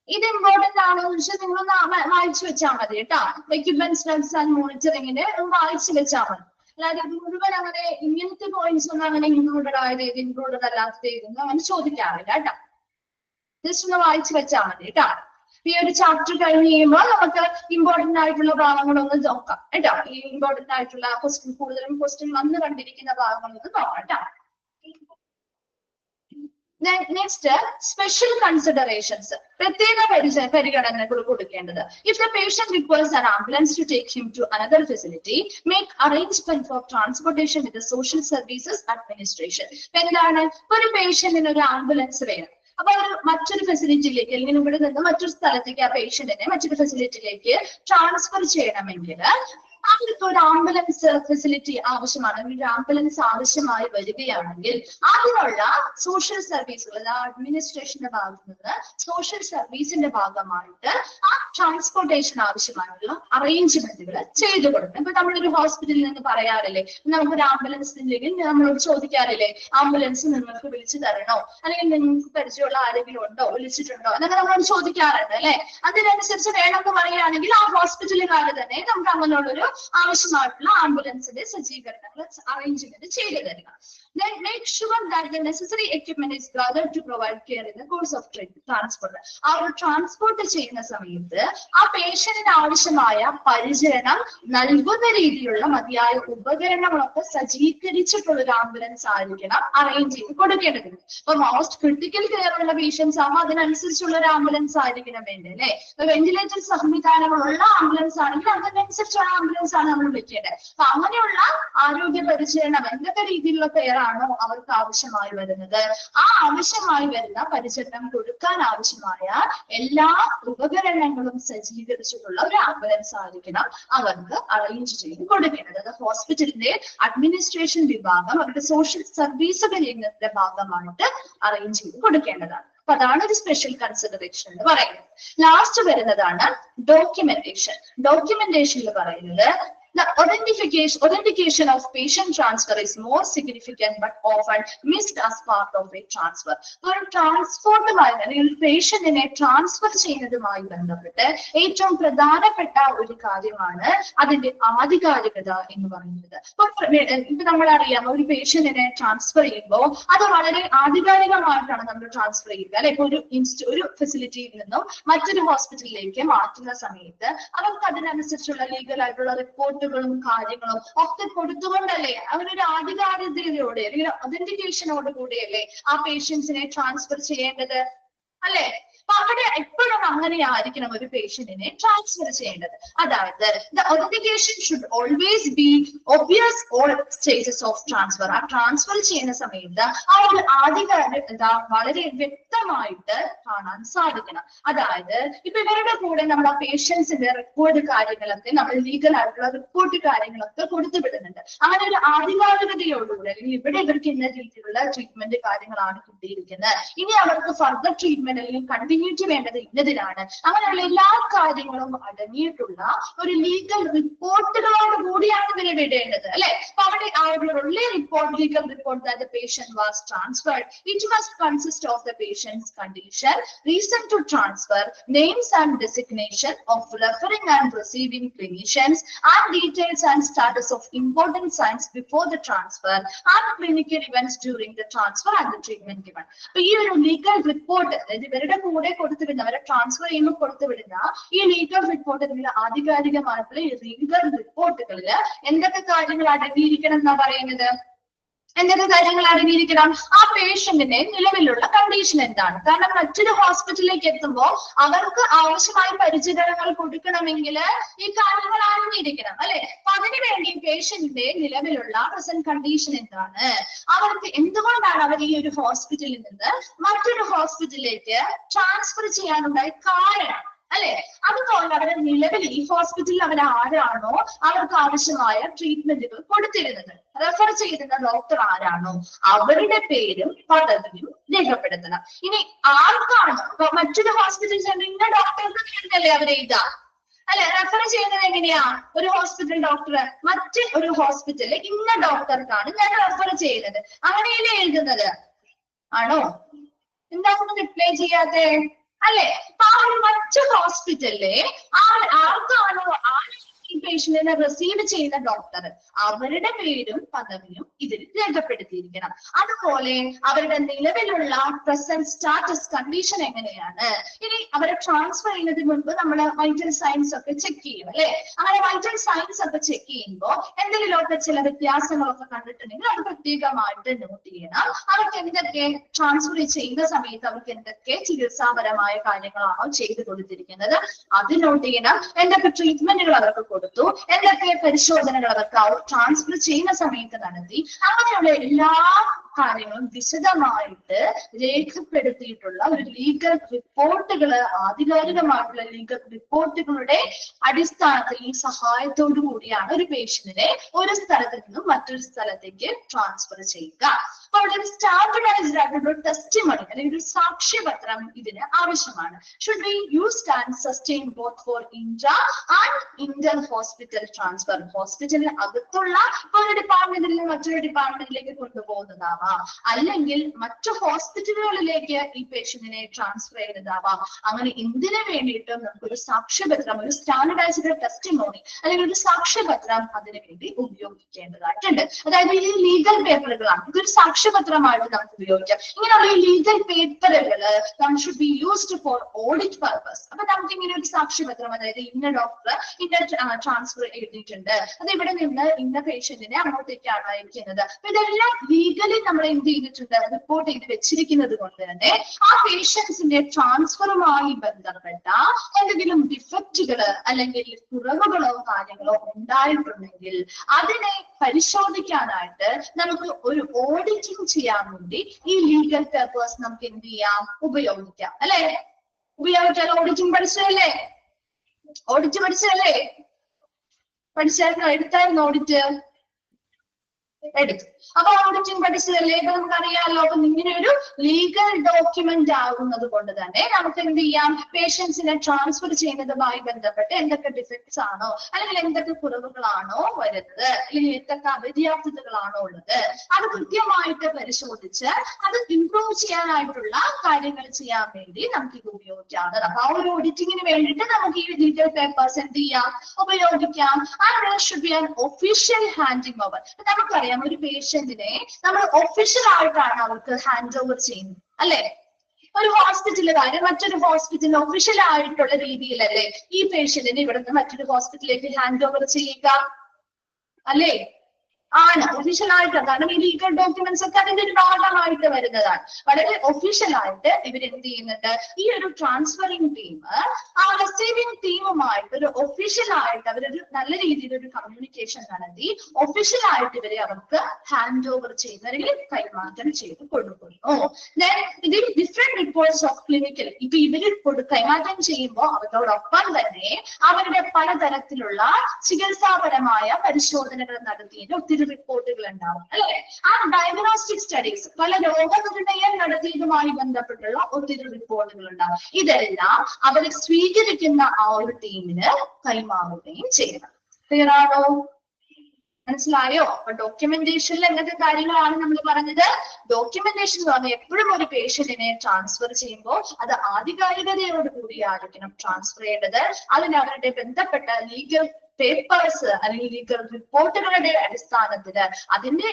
ഇത് ഇമ്പോർട്ടന്റ് ആണോ എന്ന് വെച്ചാൽ നിങ്ങളൊന്ന് വായിച്ചു വെച്ചാൽ മതി കേട്ടോ. എക്യുപ്മെന്റ്സ് ആൻഡ് മോണിറ്ററിംഗിന് വായിച്ചു വെച്ചാൽ മതി. അല്ലാതെ ഇത് മുഴുവൻ അങ്ങനെ ഇങ്ങനത്തെ പോയിന്റ്സ് ഒന്നും അങ്ങനെ ഇൻക്ലൂഡഡ് ആയത് ഏത്, ഇൻക്ലൂഡഡ് അല്ലാത്തത് ഏതെന്നും അങ്ങനെ ചോദിക്കാറില്ല കേട്ടോ. ജസ്റ്റ് ഒന്ന് വായിച്ചു വെച്ചാൽ മതി കേട്ടോ. ഈ ഒരു ചാപ്റ്റർ കഴിഞ്ഞ് കഴിയുമ്പോൾ നമുക്ക് ഇമ്പോർട്ടന്റ് ആയിട്ടുള്ള ഭാഗങ്ങളൊന്ന് നോക്കാം കേട്ടോ. ഈ ഇമ്പോർട്ടന്റ് ആയിട്ടുള്ള ക്വസ്റ്റ്യൻ, കൂടുതലും ക്വസ്റ്റ്യൻ വന്ന് കണ്ടിരിക്കുന്ന ഭാഗങ്ങളൊന്ന് നോക്കാം കേട്ടോ. നെക്സ്റ്റ് സ്പെഷ്യൽ കൺസിഡറേഷൻസ്, പ്രത്യേക പരിഗണനകൾ കൊടുക്കേണ്ടത്. If the patient requires an ambulance to take him to another facility, make arrangement for transportation with the social services administration. എന്താണ്? ഒരു പേഷ്യന്റിന് ഒരു ആംബുലൻസ് വേണം. അപ്പൊ മറ്റൊരു ഫെസിലിറ്റിയിലേക്ക് അല്ലെങ്കിൽ ഇവിടെ നിന്ന് മറ്റൊരു സ്ഥലത്തേക്ക് ആ പേഷ്യന്റിനെ മറ്റൊരു ഫെസിലിറ്റിയിലേക്ക് ട്രാൻസ്ഫർ ചെയ്യണമെങ്കിൽ അവർക്ക് ഒരു ആംബുലൻസ് ഫെസിലിറ്റി ആവശ്യമാണ്, ഒരു ആംബുലൻസ് ആവശ്യമായി വരികയാണെങ്കിൽ അതിനുള്ള സോഷ്യൽ സർവീസുകൾ, അഡ്മിനിസ്ട്രേഷന്റെ ഭാഗത്ത് നിന്ന് സോഷ്യൽ സർവീസിന്റെ ഭാഗമായിട്ട് ആ ട്രാൻസ്പോർട്ടേഷൻ ആവശ്യമായിട്ടുള്ള അറേഞ്ച്മെന്റുകൾ ചെയ്തു കൊടുക്കണം. ഇപ്പൊ നമ്മളൊരു ഹോസ്പിറ്റലിൽ നിന്ന് പറയാറില്ലേ, നമുക്കൊരു ആംബുലൻസ് ഇല്ലെങ്കിൽ നമ്മളോട് ചോദിക്കാറില്ലേ, ആംബുലൻസ് നിങ്ങൾക്ക് വിളിച്ചു തരണോ, അല്ലെങ്കിൽ നിങ്ങൾക്ക് പരിചയമുള്ള ആരെങ്കിലും ഉണ്ടോ, വിളിച്ചിട്ടുണ്ടോ എന്നൊക്കെ നമ്മളോട് ചോദിക്കാറുണ്ട് അല്ലെ. അതിനനുസരിച്ച് വേണമെന്ന് പറയുകയാണെങ്കിൽ ആ ഹോസ്പിറ്റലുകാർ തന്നെ നമുക്ക് അങ്ങനെയുള്ളൊരു ആവശ്യമായിട്ടുള്ള ആംബുലൻസിന്റെ സജ്ജീകരണങ്ങൾ അറേഞ്ച്മെന്റ് ചെയ്തു തരിക. Then make sure that the necessary equipment is gathered to provide care in the course of transport. ആ ഒരു ട്രാൻസ്പോർട്ട് ചെയ്യുന്ന സമയത്ത് ആ പേഷ്യന്റിന് ആവശ്യമായ പരിചരണം നൽകുന്ന രീതിയിലുള്ള മതിയായ ഉപകരണങ്ങളൊക്കെ സജ്ജീകരിച്ചിട്ടുള്ള ഒരു ആംബുലൻസ് ആയിരിക്കണം അറേഞ്ച് ചെയ്ത് കൊടുക്കേണ്ടത്. ഇപ്പൊ മോസ്റ്റ് ക്രിട്ടിക്കൽ കെയർ ഉള്ള പേഷ്യൻസ് ആകുമ്പോൾ അതിനനുസരിച്ചുള്ള ഒരു ആംബുലൻസ് ആയിരിക്കണം വേണ്ടത് അല്ലെ. വെന്റിലേറ്റർ സംവിധാനങ്ങളുള്ള ആംബുലൻസ് ആണെങ്കിൽ അതിനനുസരിച്ചുള്ള ആംബുലൻസ് ആണ് നമ്മൾ വിളിക്കേണ്ടത്. അപ്പൊ അങ്ങനെയുള്ള ആരോഗ്യ പരിചരണം എന്തൊക്കെ രീതിയിലുള്ള കെയർ ആണോ അവർക്ക് ആവശ്യമായി വരുന്നത്, ആ ആവശ്യമായി വരുന്ന പരിചരണം കൊടുക്കാൻ ആവശ്യമായ എല്ലാ ഉപകരണങ്ങളും സജ്ജീകരിച്ചിട്ടുള്ള ഒരു ആംബുലൻസ് ആയിരിക്കണം അവർക്ക് അറേഞ്ച് ചെയ്ത് കൊടുക്കേണ്ടത്. അത് ഹോസ്പിറ്റലിന്റെ അഡ്മിനിസ്ട്രേഷൻ വിഭാഗം അവരുടെ സോഷ്യൽ സർവീസുകൾ രംഗത്തിന്റെ ഭാഗമായിട്ട് അറേഞ്ച് ചെയ്ത് കൊടുക്കേണ്ടതാണ്. അപ്പൊ അതാണ് ഒരു സ്പെഷ്യൽ കൺസിഡറേഷൻ എന്ന് പറയുന്നത്. ലാസ്റ്റ് വരുന്നതാണ് ഡോക്യുമെന്റേഷൻ. ഡോക്യുമെന്റേഷനിൽ പറയുന്നത് the authentication of patient transfer is more significant but often missed as part of a transfer. ഒരു ട്രാൻസ്പോർട്ടുമായി അല്ലെങ്കിൽ പേഷ്യന്റിനെ ട്രാൻസ്ഫർ ചെയ്യുന്നതുമായി ബന്ധപ്പെട്ട് ഏറ്റവും പ്രധാനപ്പെട്ട ഒരു കാര്യമാണ് അതിന്റെ ആധികാരികത എന്ന് പറയുന്നത്. ഇപ്പൊ നമ്മളറിയാം, ഒരു പേഷ്യന്റിനെ ട്രാൻസ്ഫർ ചെയ്യുമ്പോൾ അത് വളരെ ആധികാരികമായിട്ടാണ് നമ്മൾ ട്രാൻസ്ഫർ ചെയ്യുക അല്ലെ. ഇപ്പൊ ഒരു ഫെസിലിറ്റിയിൽ നിന്നും മറ്റൊരു ഹോസ്പിറ്റലിലേക്ക് മാറ്റുന്ന സമയത്ത് അവർക്ക് അതിനനുസരിച്ചുള്ള ലീഗൽ ആയിട്ടുള്ള റിപ്പോർട്ട് കാര്യങ്ങളും ഒക്കെ കൊടുത്തുകൊണ്ടല്ലേ അവരൊരു ആധികാരികതയോടെ അല്ലെങ്കിൽ ഒതന്റിക്കേഷനോട് കൂടിയല്ലേ ആ പേഷ്യൻസിനെ ട്രാൻസ്ഫർ ചെയ്യേണ്ടത് അല്ലെ. അപ്പൊ അവിടെ എപ്പോഴും അങ്ങനെയായിരിക്കണം ഒരു പേഷ്യന്റിനെ ട്രാൻസ്ഫർ ചെയ്യേണ്ടത്. അതായത് the authentication should always be obvious all stages of transfer. ആ ട്രാൻസ്ഫർ ചെയ്യുന്ന സമയത്ത് ആ ഒരു ആധികാരികത വളരെ വ്യക്തമായിട്ട് കാണാൻ സാധിക്കണം. അതായത് ഇപ്പൊ ഇവരുടെ കൂടെ നമ്മൾ ആ പേഷ്യൻസിന്റെ റെക്കോർഡ് കാര്യങ്ങളൊക്കെ നമ്മൾ ലീഗൽ ആയിട്ടുള്ള റിപ്പോർട്ട് കാര്യങ്ങളൊക്കെ കൊടുത്തു വിടുന്നുണ്ട്. അങ്ങനെ ഒരു ആധികാരികതയോടുകൂടി അല്ലെങ്കിൽ ഇവിടെ ഇവർക്ക് ഇന്ന രീതിയിലുള്ള ട്രീറ്റ്മെന്റ് കാര്യങ്ങളാണ് കിട്ടിയിരിക്കുന്നത്, ഇനി അവർക്ക് ഫർദർ ട്രീറ്റ്മെന്റ് അല്ലെങ്കിൽ കണ്ടിന്യൂറ്റി വേണ്ടത് ഇന്നതിനാണ്, അങ്ങനെയുള്ള എല്ലാ കാര്യങ്ങളും അടങ്ങിയിട്ടുള്ള ഒരു ലീഗൽ റിപ്പോർട്ടുകളോട് കൂടിയാണ് ഇവരെ വിടേണ്ടത് അല്ലെ. അപ്പൊ അവിടെ ആ ഒരു report, legal report that the patient was transferred, it must consist of the patient's condition, reason to transfer, names and designation of referring and receiving clinicians, and details and status of important signs before the transfer, and clinical events during the transfer and the treatment given. അപ്പൊ ഈ ഒരു legal report ഇവരുടെ കൂടെ കൊടുത്തുവിടുന്ന, അവരെ transfer ചെയ്യുമ്പോൾ കൊടുത്തുവിടുന്ന ഈ legal report അല്ലെങ്കിൽ ആധികാരികമായിട്ടുള്ള ഈ ലീഗൽ റിപ്പോർട്ടുകളിൽ എന്തൊക്കെ കാര്യങ്ങൾ അടങ്ങിയിരിക്കണം എന്നാ പറയുന്നത്? എന്തൊക്കെ കാര്യങ്ങൾ അടങ്ങിയിരിക്കണം? ആ പേഷ്യന്റിന്റെ നിലവിലുള്ള കണ്ടീഷൻ എന്താണ്? കാരണം മറ്റൊരു ഹോസ്പിറ്റലിലേക്ക് എത്തുമ്പോൾ അവർക്ക് ആവശ്യമായ പരിചരണങ്ങൾ കൊടുക്കണമെങ്കിൽ ഈ കാര്യങ്ങൾ അറിഞ്ഞിരിക്കണം അല്ലെ. അപ്പൊ അതിനുവേണ്ടി പേഷ്യന്റിന്റെ നിലവിലുള്ള പ്രസന്റ് കണ്ടീഷൻ എന്താണ്, അവർക്ക് എന്തുകൊണ്ടാണ് അവർ ഈ ഒരു ഹോസ്പിറ്റലിൽ നിന്ന് മറ്റൊരു ഹോസ്പിറ്റലിലേക്ക് ട്രാൻസ്ഫർ ചെയ്യാനുണ്ടായ കാരണം അല്ലെ. അതുപോലെ അവരുടെ നിലവിൽ ഈ ഹോസ്പിറ്റലിൽ അവർ ആരാണോ അവർക്ക് ആവശ്യമായ ട്രീറ്റ്മെന്റുകൾ കൊടുത്തിരുന്നത്, റെഫർ ചെയ്തിരുന്ന ഡോക്ടർ ആരാണോ അവരുടെ പേരും പദവിയും രേഖപ്പെടുത്തണം. ഇനി ആർക്കാണോ ഇപ്പൊ മറ്റൊരു ഹോസ്പിറ്റലിൽ ചെന്ന് ഇന്ന ഡോക്ടർക്ക് വേണ്ടല്ലേ അവരെഴുതാ അല്ലെ. റെഫർ ചെയ്യുന്നത് എങ്ങനെയാ? ഒരു ഹോസ്പിറ്റൽ ഡോക്ടർ മറ്റ് ഒരു ഹോസ്പിറ്റലിൽ ഇന്ന ഡോക്ടർക്കാണ് ഞാൻ റെഫർ ചെയ്യുന്നത്, അങ്ങനെയല്ലേ എഴുതുന്നത് ആണോ? എന്താണെന്ന് റിപ്ലൈ ചെയ്യാതെ അല്ലെ. അപ്പൊ ആ ഒരു മറ്റു ഹോസ്പിറ്റലിലെ ആർക്കാണോ ആ പേഷ്യന്റിനെ റിസീവ് ചെയ്യുന്ന ഡോക്ടർ അവരുടെ പേരും പദവിയും ഇതിൽ രേഖപ്പെടുത്തിയിരിക്കണം. അതുപോലെ അവരുടെ നിലവിലുള്ള പ്രസന്റ് സ്റ്റാറ്റസ് കണ്ടീഷൻ എങ്ങനെയാണ്. ഇനി അവരെ ട്രാൻസ്ഫർ ചെയ്യുന്നതിന് മുൻപ് നമ്മൾ വൈറ്റൽ സയൻസ് ഒക്കെ ചെക്ക് ചെയ്യും അല്ലെ. അങ്ങനെ വൈറ്റൽ സയൻസ് ഒക്കെ ചെക്ക് ചെയ്യുമ്പോൾ എന്തെങ്കിലുമൊക്കെ ചില വ്യത്യാസങ്ങളൊക്കെ കണ്ടിട്ടുണ്ടെങ്കിൽ അത് പ്രത്യേകമായിട്ട് നോട്ട് ചെയ്യണം. അവർക്ക് എന്തൊക്കെ ട്രാൻസ്ഫർ ചെയ്യുന്ന സമയത്ത് അവർക്ക് എന്തൊക്കെ ചികിത്സാപരമായ കാര്യങ്ങളാണോ ചെയ്തു കൊടുത്തിരിക്കുന്നത് അത് നോട്ട് ചെയ്യണം. എന്തൊക്കെ ട്രീറ്റ്മെന്റുകൾ അവർക്ക് കൊടുത്തു, എന്തൊക്കെ പരിശോധനകൾ അവർക്ക് ട്രാൻസ്ഫർ ചെയ്യുന്ന സമയത്ത് നടത്തി, അങ്ങനെയുള്ള എല്ലാ കാര്യങ്ങളും വിശദമായിട്ട് രേഖപ്പെടുത്തിയിട്ടുള്ള ഒരു ലീഗൽ റിപ്പോർട്ടുകള്, ആധികാരികമായിട്ടുള്ള ലീഗൽ റിപ്പോർട്ടുകളുടെ അടിസ്ഥാനത്തിൽ ഈ സഹായത്തോടു കൂടിയാണ് ഒരു പേഷ്യന്റിനെ ഒരു സ്ഥലത്ത് നിന്നും മറ്റൊരു സ്ഥലത്തേക്ക് ട്രാൻസ്ഫർ ചെയ്യുക. അപ്പൊ അവിടെ ഒരു സ്റ്റാൻഡർഡൈസ്ഡ് ആയിട്ടുള്ള ടെസ്റ്റിമണി അല്ലെങ്കിൽ ഒരു സാക്ഷ്യപത്രം ഇതിന് ആവശ്യമാണ്. Should be used and sustain both for intra and inter hospital transfer. ഹോസ്പിറ്റലിന് അകത്തുള്ള ഒരു ഡിപ്പാർട്ട്മെന്റിൽ നിന്ന് മറ്റൊരു ഡിപ്പാർട്ട്മെന്റിലേക്ക് കൊണ്ടുപോകുന്നതാവാം, അല്ലെങ്കിൽ മറ്റു ഹോസ്പിറ്റലുകളിലേക്ക് ഈ പേഷ്യന്റിനെ ട്രാൻസ്ഫർ ചെയ്യുന്നതാവാം. അങ്ങനെ എന്തിനു വേണ്ടിയിട്ടും നമുക്കൊരു സാക്ഷ്യപത്രം, ഒരു സ്റ്റാൻഡർഡൈസ്ഡ് ടെസ്റ്റിമോണി അല്ലെങ്കിൽ ഒരു സാക്ഷ്യപത്രം അതിനു വേണ്ടി ഉപയോഗിക്കേണ്ടതായിട്ടുണ്ട്. അതായത് ഈ ലീഗൽ പേപ്പറുകളാണ്, ഇതൊരു സാക്ഷ്യപത്രമായിട്ട് നമുക്ക് ഉപയോഗിക്കാം. ഇങ്ങനെയുള്ള ഈ ലീഗൽ പേപ്പറുകള് should be used for audit purpose. അപ്പൊ നമുക്ക് ഇങ്ങനെ ഒരു സാക്ഷ്യപത്രം, അതായത് ഇന്ന ഡോക്ടർ ഇന്ന ട്രാൻസ്ഫർ എഴുതിയിട്ടുണ്ട്, അത് ഇവിടെ നിന്ന് ഇന്ന പേഷ്യന്റിനെ അങ്ങോട്ടേക്കാണ് അയക്കുന്നത്. അപ്പൊ ഇതെല്ലാം ലീഗലി നമ്മൾ എന്ത് ചെയ്തിട്ടുണ്ട്, റിപ്പോർട്ട് ചെയ്ത് വെച്ചിരിക്കുന്നത് കൊണ്ട് തന്നെ ആ പേഷ്യൻസിന്റെ ട്രാൻസ്ഫറുമായി ബന്ധപ്പെട്ട എന്തെങ്കിലും ഡിഫക്റ്റുകള് അല്ലെങ്കിൽ കുറവുകളോ കാര്യങ്ങളോ ഉണ്ടായിട്ടുണ്ടെങ്കിൽ അതിനെ പരിശോധിക്കാനായിട്ട് നമുക്ക് ഒരു ഓഡിറ്റിംഗ് ചെയ്യാൻ വേണ്ടി ഈ ലീഗൽ പേപ്പേഴ്സ് നമുക്ക് എന്ത് ചെയ്യാം, ഉപയോഗിക്കാം. അല്ലെ? ഉപയോഗിച്ചാൽ ഓഡിറ്റിംഗ് പഠിച്ചതല്ലേ? ഓഡിറ്റ് പഠിച്ചതല്ലേ? പഠിച്ചായിരുന്നു, എടുത്തായിരുന്നു ഓഡിറ്റ്? എടുത്തു. അപ്പൊ ഓഡിറ്റിംഗ് പഠിച്ചതല്ലേ? ഇപ്പൊ നമുക്കറിയാമല്ലോ. അപ്പൊ ഇങ്ങനെ ഒരു ലീഗൽ ഡോക്യുമെന്റ് ആകുന്നത് കൊണ്ട് തന്നെ നമുക്ക് എന്ത് ചെയ്യാം, പേഷ്യൻസിനെ ട്രാൻസ്ഫർ ചെയ്യുന്നതുമായി ബന്ധപ്പെട്ട് എന്തൊക്കെ ഡിഫക്ട്സ് ആണോ അല്ലെങ്കിൽ എന്തൊക്കെ കുറവുകളാണോ വരുന്നത്, അല്ലെങ്കിൽ എന്തൊക്കെ അപര്യാപ്തതകളാണോ ഉള്ളത്, അത് കൃത്യമായിട്ട് പരിശോധിച്ച് അത് ഇംപ്രൂവ് ചെയ്യാനായിട്ടുള്ള കാര്യങ്ങൾ ചെയ്യാൻ വേണ്ടി നമുക്ക് ഇത് ഉപയോഗിക്കാവുന്നതാണ്. അപ്പൊ ആ ഒരു ഓഡിറ്റിങ്ങിന് വേണ്ടിയിട്ട് നമുക്ക് ഈ ലീഗൽ പേപ്പേഴ്സ് എന്ത് ചെയ്യാം, ഉപയോഗിക്കാം. And should be an official handing over. നമുക്കറിയാം ഒരു പേഷ്യന്റിനെ നമ്മൾ ഒഫീഷ്യൽ ആയിട്ടാണ് അവർക്ക് ഹാൻഡ് ഓവർ ചെയ്യുന്നത്, അല്ലെ? ഒരു ഹോസ്പിറ്റലുകാര് മറ്റൊരു ഹോസ്പിറ്റലിൽ ഒഫീഷ്യൽ ആയിട്ടുള്ള രീതിയിലല്ലേ ഈ പേഷ്യന്റിനെ ഇവിടുന്ന് മറ്റൊരു ഹോസ്പിറ്റലിലേക്ക് ഹാൻഡ് ഓവർ ചെയ്യുക, അല്ലേ? ആണ് ഒഫീഷ്യൽ ആയിട്ട്. കാരണം ഈ ലീഗൽ ഡോക്യുമെന്റ്സ് ഒക്കെ അതിന്റെ ഒരു ഭാഗമായിട്ട് വരുന്നതാണ്. വളരെ ഒഫീഷ്യൽ ആയിട്ട് ഇവർ എന്ത് ചെയ്യുന്നുണ്ട്, ഈ ഒരു ട്രാൻസ്ഫറിംഗ് ടീം ആ റിസീവിംഗ് ടീമുമായിട്ട് ഒരു ഒഫീഷ്യൽ ആയിട്ട് അവരൊരു നല്ല രീതിയിൽ ഒരു കമ്മ്യൂണിക്കേഷൻ നടത്തി ഒഫീഷ്യൽ ആയിട്ട് ഇവരെ അവർക്ക് ഹാൻഡ് ഓവർ ചെയ്യുന്ന അല്ലെങ്കിൽ കൈമാറ്റം ചെയ്ത് കൊടുക്കുന്നു. ഇതിൽ ഡിഫറെന്റ് റിപ്പോർട്ട്സ് ഓഫ് ക്ലിനിക്കൽ, ഇപ്പൊ ഇവര് കൈമാറ്റം ചെയ്യുമ്പോൾ അവരോടൊപ്പം തന്നെ അവരുടെ പലതരത്തിലുള്ള ചികിത്സാപരമായ പരിശോധനകൾ നടത്തിയതിന് ഒത്തിരി റിപ്പോർട്ടുകൾ ഉണ്ടാവും, അല്ലെ? ആ ഡയഗ്നോസ്റ്റിക് സ്റ്റഡീസ്, പല രോഗനിർണയം നടത്തിയതുമായി ബന്ധപ്പെട്ടുള്ള ഒത്തിരി റിപ്പോർട്ടുകൾ ഉണ്ടാവും. ഇതെല്ലാം അവർ സ്വീകരിക്കുന്ന ആ ഒരു ടീമിന് കൈമാറുകയും ചെയ്യണം. ക്ലിയർ ആണോ? മനസ്സിലായോ? അപ്പൊ ഡോക്യുമെന്റേഷനിൽ എന്തൊക്കെ കാര്യങ്ങളാണ് നമ്മൾ പറഞ്ഞത്? ഡോക്യുമെന്റേഷൻ എന്ന് പറഞ്ഞാൽ എപ്പോഴും ഒരു പേഷ്യന്റിനെ ട്രാൻസ്ഫർ ചെയ്യുമ്പോൾ അത് ആധികാരികതയോട് കൂടിയായിരിക്കണം ട്രാൻസ്ഫർ ചെയ്യേണ്ടത്. അതിന് അവരുടെ ബന്ധപ്പെട്ട ലീഗൽ പേപ്പേഴ്സ് അല്ലെങ്കിൽ ലീഗൽ റിപ്പോർട്ടുകളുടെ അടിസ്ഥാനത്തില് അതിന്റെ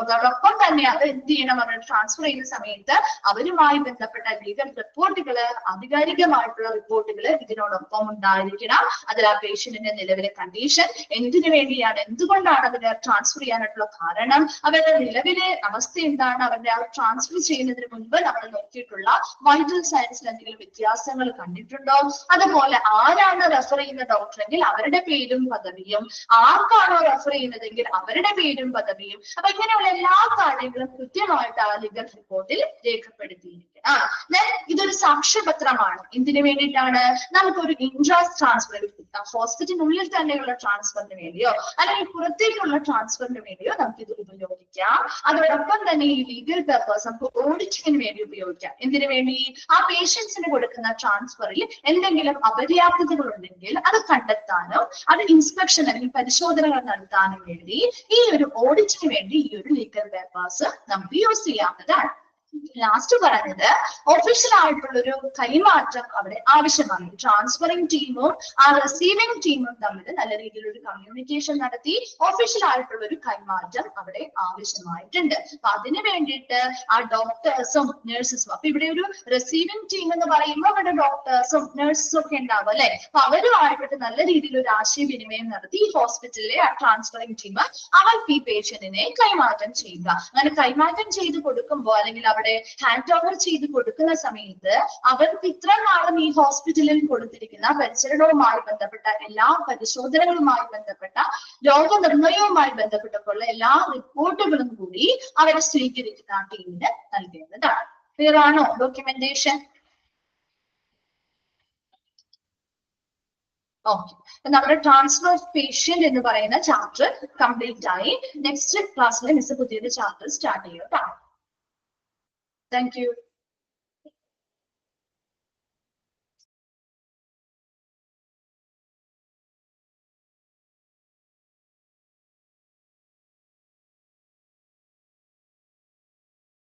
അതോടൊപ്പം തന്നെ അത് എന്ത് ചെയ്യണം, അവർ ട്രാൻസ്ഫർ ചെയ്യുന്ന സമയത്ത് അവരുമായി ബന്ധപ്പെട്ട ലീഗൽ റിപ്പോർട്ടുകള്, ആധികാരികമായിട്ടുള്ള റിപ്പോർട്ടുകള് ഇതിനോടൊപ്പം ഉണ്ടായിരിക്കണം. അതിൽ ആ പേഷ്യന്റിന്റെ നിലവിലെ കണ്ടീഷൻ, എന്തിനു വേണ്ടിയാണ്, എന്തുകൊണ്ടാണ് അവരെ ട്രാൻസ്ഫർ ചെയ്യാനായിട്ടുള്ള കാരണം, അവരുടെ നിലവിലെ അവസ്ഥ എന്താണ്, അവരുടെ ആ ട്രാൻസ്ഫർ ചെയ്യുന്നതിന് മുൻപ് നമ്മൾ നോക്കിയിട്ടുള്ള വൈറ്റൽ സയൻസിൽ എന്തെങ്കിലും വ്യത്യാസങ്ങൾ കണ്ടിട്ടുണ്ടോ, അതുപോലെ ആരാണ് റെഫർ ചെയ്യുന്ന ഡോക്ടറെങ്കിൽ അവരുടെ പേരും പദവിയും, ആർക്കാണോ റെഫർ ചെയ്യുന്നതെങ്കിൽ അവരുടെ പേരും പദവിയും. അപ്പൊ ഇങ്ങനെയുള്ള എല്ലാ കാര്യങ്ങളും കൃത്യമായിട്ട് ആ ലീഗൽ റിപ്പോർട്ടിൽ രേഖപ്പെടുത്തിയിരിക്കും. ഇതൊരു സാക്ഷ്യപത്രമാണ്. എന്തിനു വേണ്ടിയിട്ടാണ്? നമുക്കൊരു ഇൻട്രാ ട്രാൻസ്ഫർ, ഹോസ്പിറ്റലിനുള്ളിൽ തന്നെയുള്ള ട്രാൻസ്ഫറിന് വേണ്ടിയോ അല്ലെങ്കിൽ പുറത്തേക്കുള്ള ട്രാൻസ്ഫറിന് വേണ്ടിയോ നമുക്ക് ഇത് ഉപയോഗിക്കാം. അതോടൊപ്പം തന്നെ ഈ ലീഗൽ പേപ്പേഴ്സ് നമുക്ക് ഓഡിറ്റിങ്ങിന് വേണ്ടി ഉപയോഗിക്കാം. എന്തിനു വേണ്ടി? ആ പേഷ്യൻസിന് കൊടുക്കുന്ന ട്രാൻസ്ഫറിൽ എന്തെങ്കിലും അപര്യാപ്തതകൾ ഉണ്ടെങ്കിൽ അത് കണ്ടെത്താനോ അത് ഇൻസ്പെക്ഷൻ അല്ലെങ്കിൽ പരിശോധനകൾ നടത്താനും വേണ്ടി ഈ ഒരു ഓഡിറ്റിന് വേണ്ടി ഈ ഒരു ലീഗൽ പേപ്പേഴ്സ് നമുക്ക് യൂസ് ചെയ്യാവുന്നതാണ്. ലാസ്റ്റ് പറഞ്ഞത് ഒഫീഷ്യൽ ആയിട്ടുള്ള ഒരു കൈമാറ്റം അവിടെ ആവശ്യമാണ്. ട്രാൻസ്ഫറിംഗ് ടീമും ആ റിസീവിംഗ് ടീമും തമ്മിൽ നല്ല രീതിയിൽ ഒരു കമ്മ്യൂണിക്കേഷൻ നടത്തി ഒഫീഷ്യൽ ആയിട്ടുള്ള ഒരു കൈമാറ്റം അവിടെ ആവശ്യമായിട്ടുണ്ട്. അപ്പൊ അതിന് വേണ്ടിയിട്ട് ആ ഡോക്ടേഴ്സും നഴ്സസും, അപ്പൊ ഇവിടെ ഒരു റിസീവിംഗ് ടീം എന്ന് പറയുമ്പോൾ അവിടെ ഡോക്ടേഴ്സും നഴ്സസും ഒക്കെ ഉണ്ടാവും, അല്ലെ? അപ്പൊ അവരുമായിട്ട് നല്ല രീതിയിൽ ഒരു ആശയവിനിമയം നടത്തി ഈ ഹോസ്പിറ്റലിലെ ആ ട്രാൻസ്ഫറിംഗ് ടീം അവർക്ക് ഈ പേഷ്യന്റിനെ കൈമാറ്റം ചെയ്യുക. അങ്ങനെ കൈമാറ്റം ചെയ്ത് കൊടുക്കുമ്പോൾ അല്ലെങ്കിൽ അവിടെ ഹാൻഡ് ഓവർ ചെയ്ത് കൊടുക്കുന്ന സമയത്ത് അവർക്ക് ഇത്ര നാളും ഈ ഹോസ്പിറ്റലിൽ കൊടുത്തിരിക്കുന്ന പരിചരണവുമായി ബന്ധപ്പെട്ട എല്ലാ പരിശോധനകളുമായി ബന്ധപ്പെട്ട രോഗനിർണയവുമായി ബന്ധപ്പെട്ടുള്ള എല്ലാ റിപ്പോർട്ടുകളും കൂടി അവരെ സ്വീകരിക്കുന്ന ടീമിന് നൽകേണ്ടതാണ്. ക്ലിയർ ആണോ ഡോക്യുമെന്റേഷൻ? ഓക്കെ, നമ്മുടെ ട്രാൻസ്ഫർ ഓഫ് പേഷ്യന്റ് എന്ന് പറയുന്ന ചാപ്റ്റർ കംപ്ലീറ്റ് ആയി. നെക്സ്റ്റ് ക്ലാസ്സിൽ മിസ് പുതിയൊരു ചാപ്റ്റർ സ്റ്റാർട്ട് ചെയ്യും. Thank you.